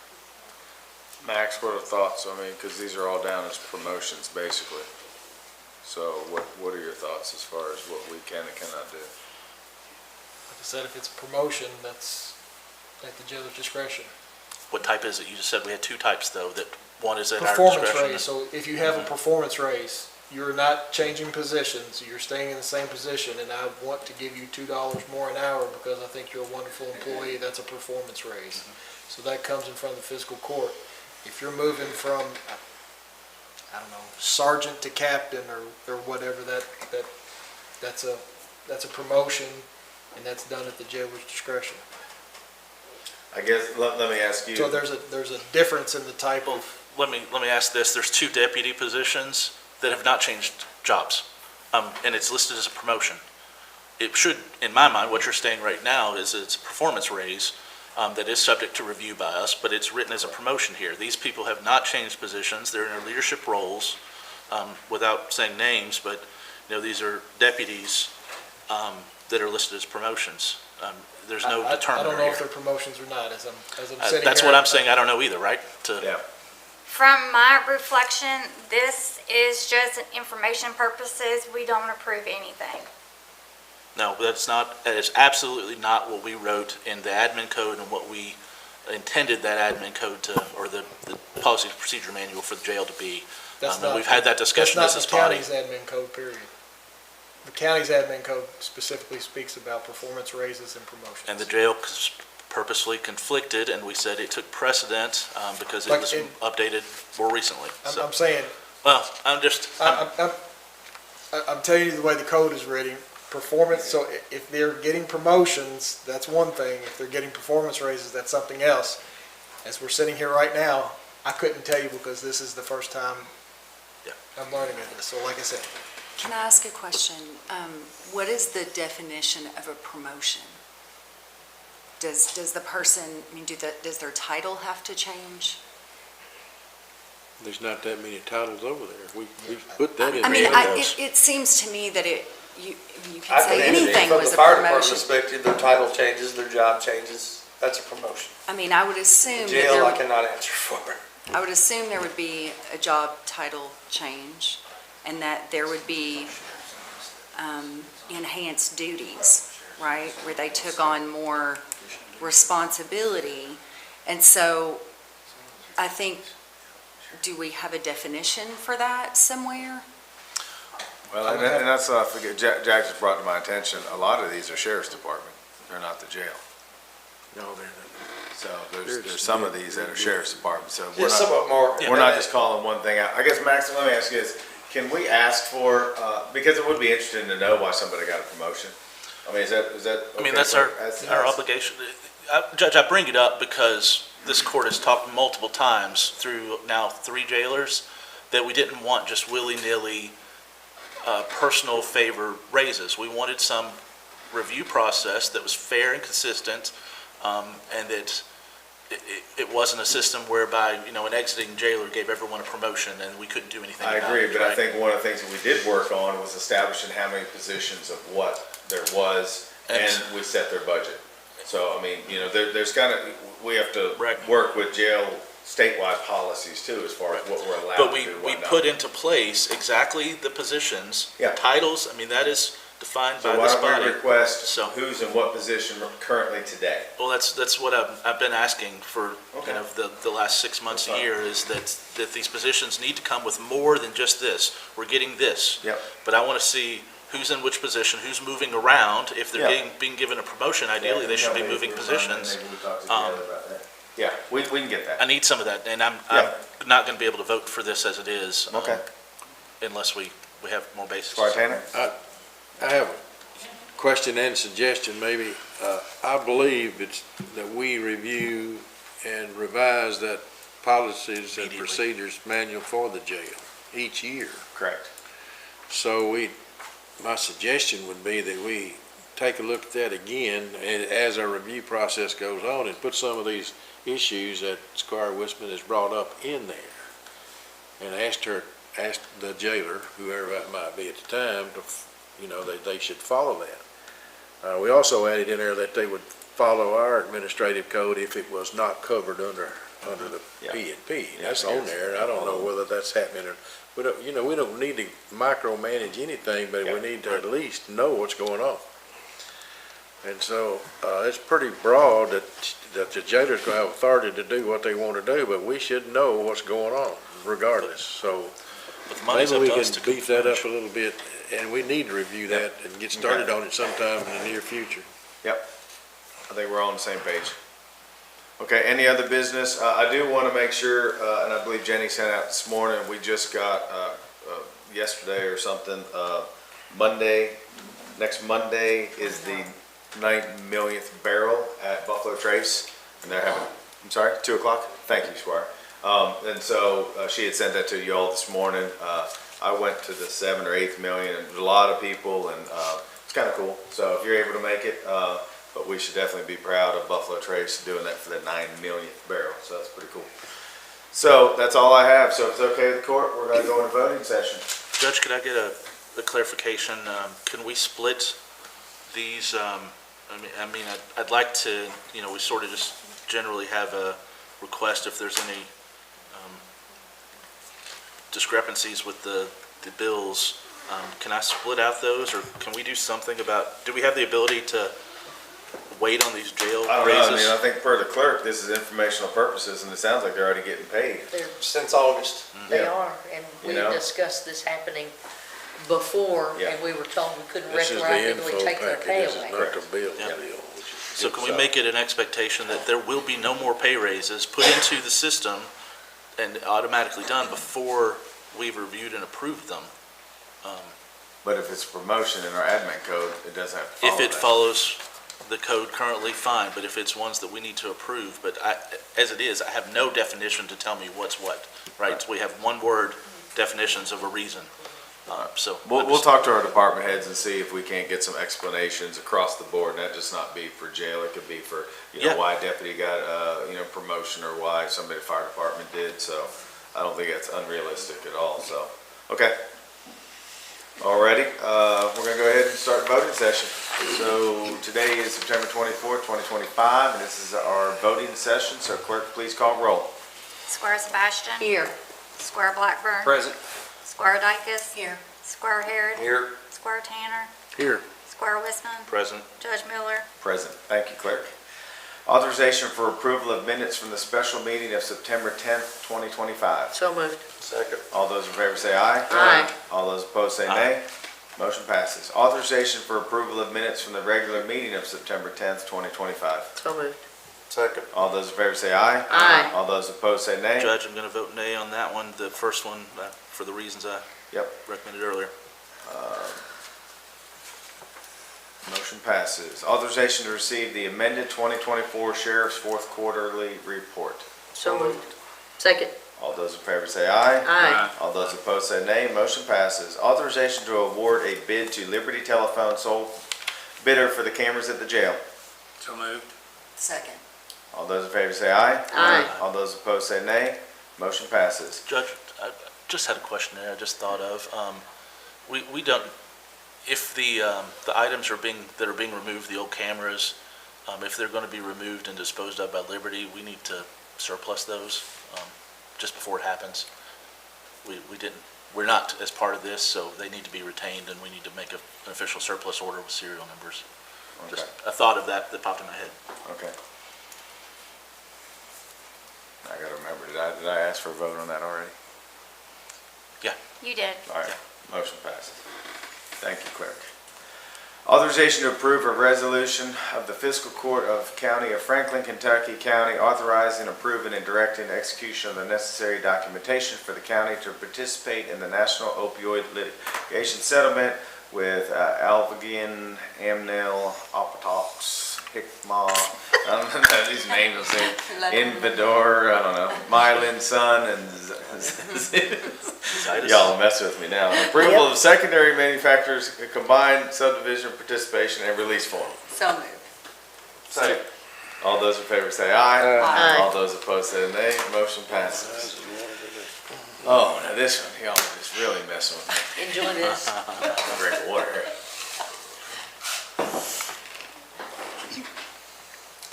Max, what are thoughts? I mean, because these are all down as promotions, basically. So what are your thoughts as far as what we can and cannot do? Like I said, if it's a promotion, that's at the jailer's discretion. What type is it? You just said we had two types, though, that one is at our Performance discretion. raise, so if you have a performance raise, you're not changing positions, you're staying in the same position, and I want to give you $2 more an hour because I think you're a wonderful employee, that's a performance raise. So that comes in front of the fiscal court. If you're moving from, I don't know, sergeant to captain or whatever, that's a promotion, and that's done at the jailer's discretion. I guess, let me ask you. So there's a difference in the type of. Let me ask this. There's two deputy positions that have not changed jobs, and it's listed as a promotion. It should, in my mind, what you're saying right now is it's a performance raise that is subject to review by us, but it's written as a promotion here. These people have not changed positions. They're in their leadership roles, without saying names, but these are deputies that are listed as promotions. There's no determiner I don't know here. if they're promotions or not, as I'm sitting here. That's what I'm saying. I don't know either, right? Yeah. From my reflection, this is just information purposes. We don't approve anything. No, that is absolutely not what we wrote in the admin code and what we intended that admin code to, or the policy and procedure manual for the jail to be. And we've had that discussion as this body. That's not the county's admin code, period. The county's admin code specifically speaks about performance raises and promotions. And the jail purposely conflicted, and we said it took precedent because it Like was in- updated more recently. I'm saying, Well, I'm just, I'm telling you the way the code is written, performance, so if they're getting promotions, that's one thing. If they're getting performance raises, that's something else. As we're sitting here right now, I couldn't tell you because this is the first time I'm learning of this. So like I said, Can I ask a question? What is the definition of a promotion? Does the person, does their title have to change? There's not that many titles over there. We put that in I mean, there. it seems to me that you I can say think anything from was the a fire department promotion. perspective, their title changes, their job changes, that's a promotion. I mean, I would assume that Jail, I cannot answer for. I would assume there would be a job title change and that there would be enhanced duties, right? Where they took on more responsibility. And so I think, do we have a definition for that somewhere? Well, and that's, I forget, Jack just brought to my attention, a lot of these are sheriff's department. They're not the jail. No, they're not. So there's some of these that are sheriff's department, so Yeah, some of them are. we're not just calling one thing out. I guess, Max, let me ask you this. Can we ask for, because it would be interesting to know why somebody got a promotion. I mean, is that? I mean, okay? that's our obligation. Judge, I bring it up because this court has talked multiple times through now 3 jailers that we didn't want just willy-nilly personal favor raises. We wanted some review process that was fair and consistent, and that it wasn't a system whereby, an exiting jailer gave everyone a promotion and we couldn't do anything I about agree, it, but I right? think one of the things that we did work on was establishing how many positions of what there was, and we set their budget. So, I mean, there's we have to work with jail statewide policies too, as far as what we're allowed But to do. we put into place exactly the positions, Yeah. titles, I mean, that is defined by So why this don't body. we request who's in what position currently today? Well, that's what I've been asking for, Okay. the last 6 months, a That's year, is that these positions need to come with more than just this. We're getting this. Yep. But I want to see who's in which position, who's moving around. If they're Yeah. being given a promotion, ideally, they should be moving positions. Yeah, we can get that. I need some of that, and I'm not going to be able to vote for this as it is. Okay. Unless we have more basis. Tanner? I have a question and suggestion, maybe. I believe it's that we review and revise that policies and procedures manual for the jail each year. Correct. So my suggestion would be that we take a look at that again as our review process goes on and put some of these issues that Squire Wistman has brought up in there. And asked the jailer, whoever that might be at the time, they should follow that. We also added in there that they would follow our administrative code if it was not covered under the P and P. That's on there. I don't know whether that's happening or, we don't need to micromanage anything, but we need to at least know what's going on. And so, it's pretty broad that the jailer's gonna have authority to do what they want to do, but we should know what's going on regardless. So maybe we can beef that up a little bit, and we need to review that and get started on it sometime in the near future. Yep. I think we're all on the same page. Okay, any other business? I do want to make sure, and I believe Jenny sent out this morning, we just got, yesterday or something, next Monday is the 9 millionth barrel at Buffalo Trace, and they're having, I'm sorry, 2 o'clock? Thank you, Squire. And so she had sent that to you all this morning. I went to the 7 or 8 million, and a lot of people, and it's kind of cool. So if you're able to make it, but we should definitely be proud of Buffalo Trace doing that for the 9 millionth barrel. So that's pretty cool. So that's all I have. So if it's okay with the court, we're going to go into voting session. Judge, could I get a clarification? Can we split these? I'd like to, we sort of just generally have a request if there's any discrepancies with the bills. Can I split out those, or can we do something about, do we have the ability to wait on these jail raises? I think per the clerk, this is informational purposes, and it sounds like they're already getting paid. Since August. They are, and we discussed this happening before, and we were told we couldn't retroactively take their pay away. This is the info package, this is not the bill deal. So can we make it an expectation that there will be no more pay raises put into the system and automatically done before we've reviewed and approved them? But if it's promotion in our admin code, it doesn't have to follow If it that. follows the code currently, fine, but if it's ones that we need to approve, but as it is, I have no definition to tell me what's what, right? So we have one word definitions of a reason. So We'll talk to our department heads and see if we can't get some explanations across the board, and that just not be for jail, it could be for, why a deputy got, promotion, or why somebody at the fire department did, so I don't think that's unrealistic at all, so, okay. Alrighty, we're gonna go ahead and start the voting session. So today is September 24th, 2025, and this is our voting session, so clerk, please call roll. Squire Sebastian. Here. Squire Blackburn. Present. Squire Dykus. Here. Squire Harrod. Here. Squire Tanner. Here. Squire Wistman. Present. Judge Miller. Present. Thank you, clerk. Authorization for approval of minutes from the special meeting of September 10th, 2025. So moved. Second. All those in favor say aye. Aye. All those opposed say nay. Motion passes. Authorization for approval of minutes from the regular meeting of September 10th, 2025. So moved. Second. All those in favor say aye. Aye. All those opposed say nay. Judge, I'm going to vote nay on that one, the first one, for the reasons I recommended earlier. Motion passes. Authorization to receive the amended 2024 Sheriff's Fourth Quarterly Report. So moved. Second. All those in favor say aye. Aye. All those opposed say nay. Motion passes. Authorization to award a bid to Liberty Telephone, sole bidder for the cameras at the jail. So moved. Second. All those in favor say aye. Aye. All those opposed say nay. Motion passes. Judge, I just had a question there I just thought of. We don't, if the items that are being removed, the old cameras, if they're going to be removed and disposed of by Liberty, we need to surplus those just before it happens. We're not as part of this, so they need to be retained, and we need to make an official surplus order with serial numbers. Okay. Just a thought of that popped in my head. Okay. I gotta remember, did I ask for a vote on that already? You did. All right, motion passes. Thank you, clerk. Authorization to approve a resolution of the Fiscal Court of County of Franklin, Kentucky County authorizing, approving, and directing execution of the necessary documentation for the county to participate in the National Opioid Litigation Settlement with Alvagian, Amnil, Apatox, Hickma, I don't know, these names will say, Invidor, I don't know, Mylan Sun, and y'all mess with me now. Approval of secondary manufacturers, combined subdivision participation and release form. So moved. Second. All those in favor say aye. Aye. All those opposed say nay. Motion passes. Oh, now this one, y'all are just really messing with me. Enjoy this. Drink water here.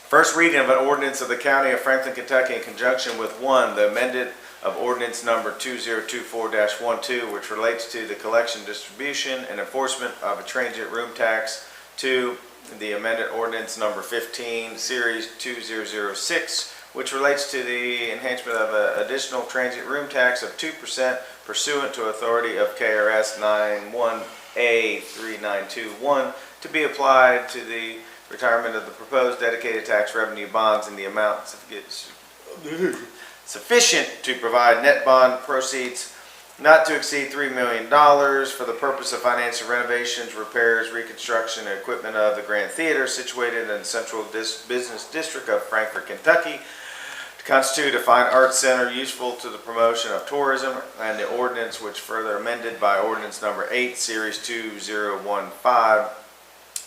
First reading of an ordinance of the County of Franklin, Kentucky in conjunction with one, the amended of ordinance number 2024-12, which relates to the collection, distribution, and enforcement of a transient room tax. 2, the amended ordinance number 15, series 2006, which relates to the enhancement of an additional transient room tax of 2% pursuant to authority of KRS 91A3921 to be applied to the retirement of the proposed dedicated tax revenue bonds in the amount sufficient to provide net bond proceeds not to exceed $3 million for the purpose of financing renovations, repairs, reconstruction, and equipment of the Grand Theater situated in the Central Business District of Frankfort, Kentucky, to constitute a fine arts center useful to the promotion of tourism, and the ordinance which further amended by ordinance number 8, series 2015,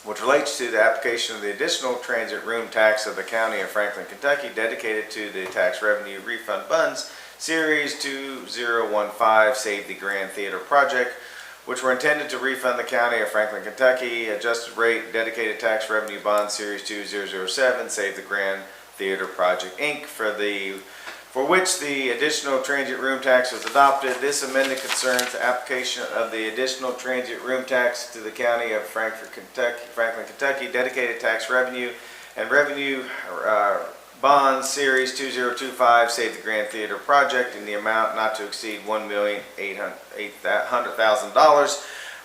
which relates to the application of the additional transit room tax of the County of Franklin, Kentucky, dedicated to the tax revenue refund funds, series 2015, Save the Grand Theater project, which were intended to refund the County of Franklin, Kentucky, adjusted rate dedicated tax revenue bond, series 2007, Save the Grand Theater project, Inc., for which the additional transient room tax was adopted. This amendment concerns the application of the additional transient room tax to the County of Franklin, Kentucky, dedicated tax revenue and revenue bonds, series 2025, Save the Grand Theater project, in the amount not to exceed $1,800,000,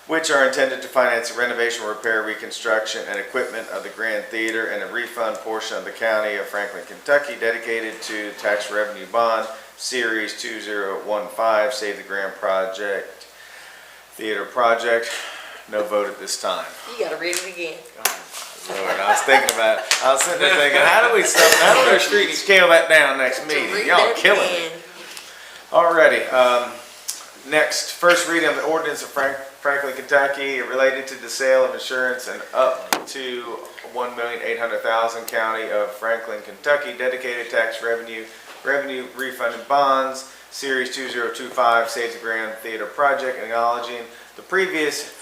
which are intended to finance the renovation, repair, reconstruction, and equipment of the Grand Theater and a refund portion of the County of Franklin, Kentucky, dedicated to tax revenue bond, series 2015, Save the Grand Theater project. No vote at this time. You gotta read it again. Lord, I was thinking about it. I was sitting there thinking, how do we scale that down next meeting? Y'all killing me. Alrighty, next, first reading of the ordinance of Franklin, Kentucky related to the sale of insurance and up to $1,800,000 County of Franklin, Kentucky, dedicated tax revenue refunded bonds, series 2025, Save the Grand Theater project, acknowledging the previous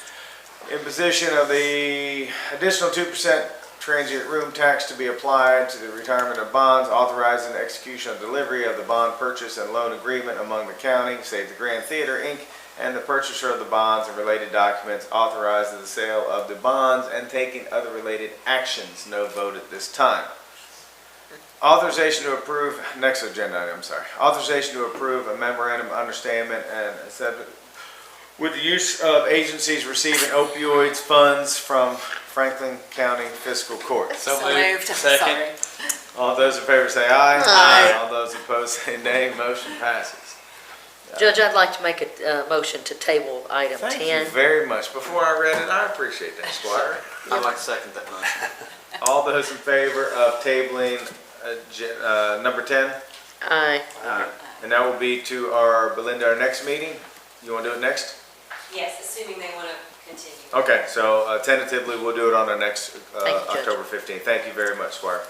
imposition of the additional 2% transient room tax to be applied to the retirement of bonds, authorizing the execution of delivery of the bond purchase and loan agreement among the county, Save the Grand Theater, Inc., and the purchaser of the bonds and related documents, authorizing the sale of the bonds and taking other related actions. No vote at this time. Authorization to approve, next agenda item, Authorization to approve a memorandum of understanding and with the use of agencies receiving opioids funds from Franklin County Fiscal Court. So moved. Second. All those in favor say aye. Aye. All those opposed say nay. Motion passes. Judge, I'd like to make a motion to table item 10. Thank you very much. Before I read it, I appreciate that, Squire. I'd like to second that motion. All those in favor of tabling number 10? Aye. And that will be to our next meeting. You want to do it next? Yes, assuming they want to continue. Okay, so tentatively, we'll do it on our next Thank you, Judge. October 15th. Thank you very much, Squire.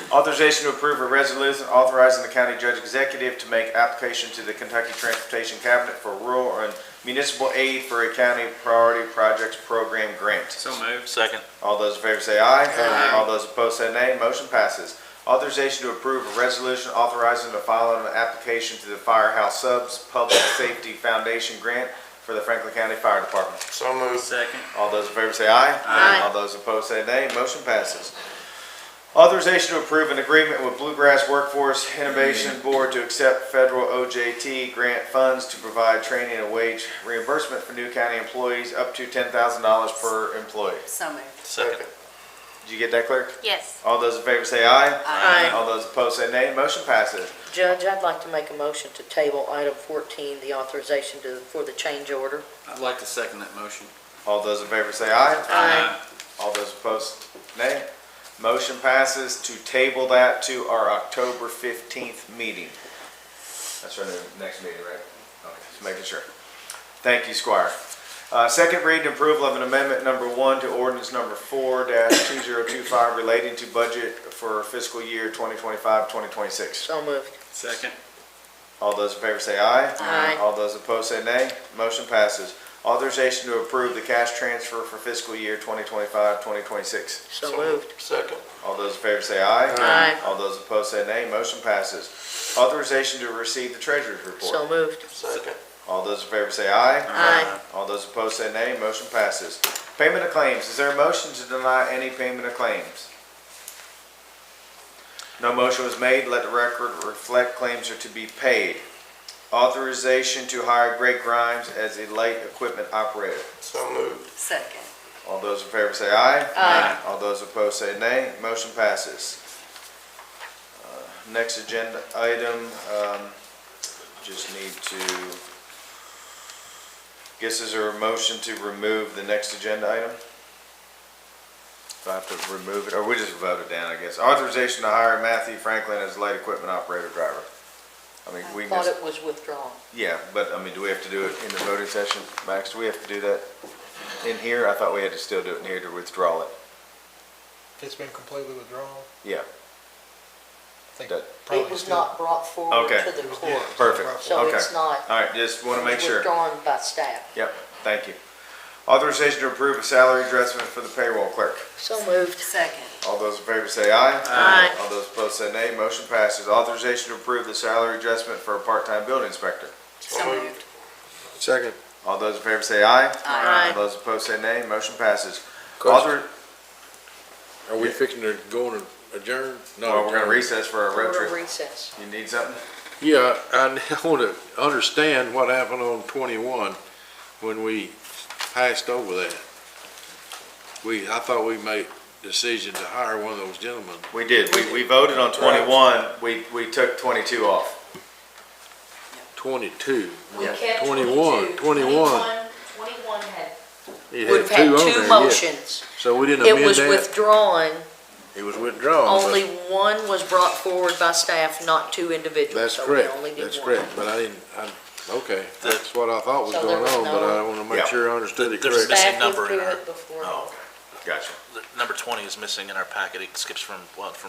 Authorization to approve a resolution authorizing the county judge executive to make application to the Kentucky Transportation Cabinet for rural and municipal aid for a county priority projects program grant. So moved. Second. All those in favor say aye. Aye. All those opposed say nay. Motion passes. Authorization to approve a resolution authorizing the filing of an application to the Firehouse Subs Public Safety Foundation grant for the Franklin County Fire Department. So moved. Second. All those in favor say aye. Aye. All those opposed say nay. Motion passes. Authorization to approve an agreement with Bluegrass Workforce Innovation Board to accept federal OJT grant funds to provide training and wage reimbursement for new county employees up to $10,000 per employee. So moved. Second. Did you get that, clerk? Yes. All those in favor say aye. Aye. All those opposed say nay. Motion passes. Judge, I'd like to make a motion to table item 14, the authorization for the change order. I'd like to second that motion. All those in favor say aye. Aye. All those opposed, nay. Motion passes to table that to our October 15th meeting. That's our next meeting, right? Okay, just making sure. Thank you, Squire. Second reading approval of an amendment number 1 to ordinance number 4-2025 relating to budget for fiscal year 2025-2026. So moved. Second. All those in favor say aye. Aye. All those opposed say nay. Motion passes. Authorization to approve the cash transfer for fiscal year 2025-2026. So moved. Second. All those in favor say aye. Aye. All those opposed say nay. Motion passes. Authorization to receive the treasurer's report. So moved. Second. All those in favor say aye. Aye. All those opposed say nay. Motion passes. Payment of claims. Is there a motion to deny any payment of claims? No motion was made. Let the record reflect claims are to be paid. Authorization to hire Greg Grimes as a light equipment operator. So moved. Second. All those in favor say aye. Aye. All those opposed say nay. Motion passes. Next agenda item, just need to, guess is there a motion to remove the next agenda item? Do I have to remove it, or we just vote it down, I guess? Authorization to hire Matthew Franklin as light equipment operator driver. I mean, we Thought just, it was withdrawn. yeah, but I mean, do we have to do it in the voting session? Max, do we have to do that in here? I thought we had to still do it in here to withdraw it. It's been completely withdrawn. Yeah. I think That- probably It was still- not brought forward Okay. to the court. Perfect. So Okay. it's not, All right, just want to make it's sure. withdrawn by staff. Yep, thank you. Authorization to approve a salary adjustment for the payroll clerk. So moved. Second. All those in favor say aye. Aye. All those opposed say nay. Motion passes. Authorization to approve the salary adjustment for a part-time building inspector. So moved. Second. All those in favor say aye. Aye. All those opposed say nay. Motion passes. Question. Are we fixing to go and adjourn? No, Well, we're gonna adjourn. recess for our road Order trip. recess. You need something? Yeah, I want to understand what happened on 21 when we passed over that. I thought we made a decision to hire one of those gentlemen. We did. We voted on 21. We took 22 off. 22. We Yeah. kept 21. 21 It would have had had two on two there, yeah. motions. So we didn't It amend was that? withdrawn, It was withdrawn. but- only one was brought forward by staff, not two individuals. That's So we correct, only did that's one. correct, but I didn't, okay, that's what I thought was So there going was on, but no- I want to make Yeah. sure I understood it There's a correctly. missing Staff number in withdrew our, it before. Oh, gotcha. the number 20 is missing in our packet. It skips from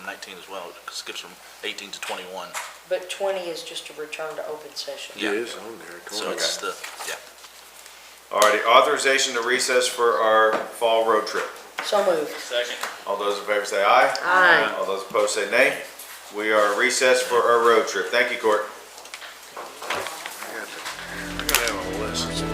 19 as well. It skips from 18 to 21. But 20 is just a return to open session. Yeah, it's on there, So 20. it's the, yeah. Alrighty, authorization to recess for our fall road trip. So moved. Second. All those in favor say aye. Aye. All those opposed say nay. We are recessed for our road trip. Thank you, Court. I gotta have a lesson.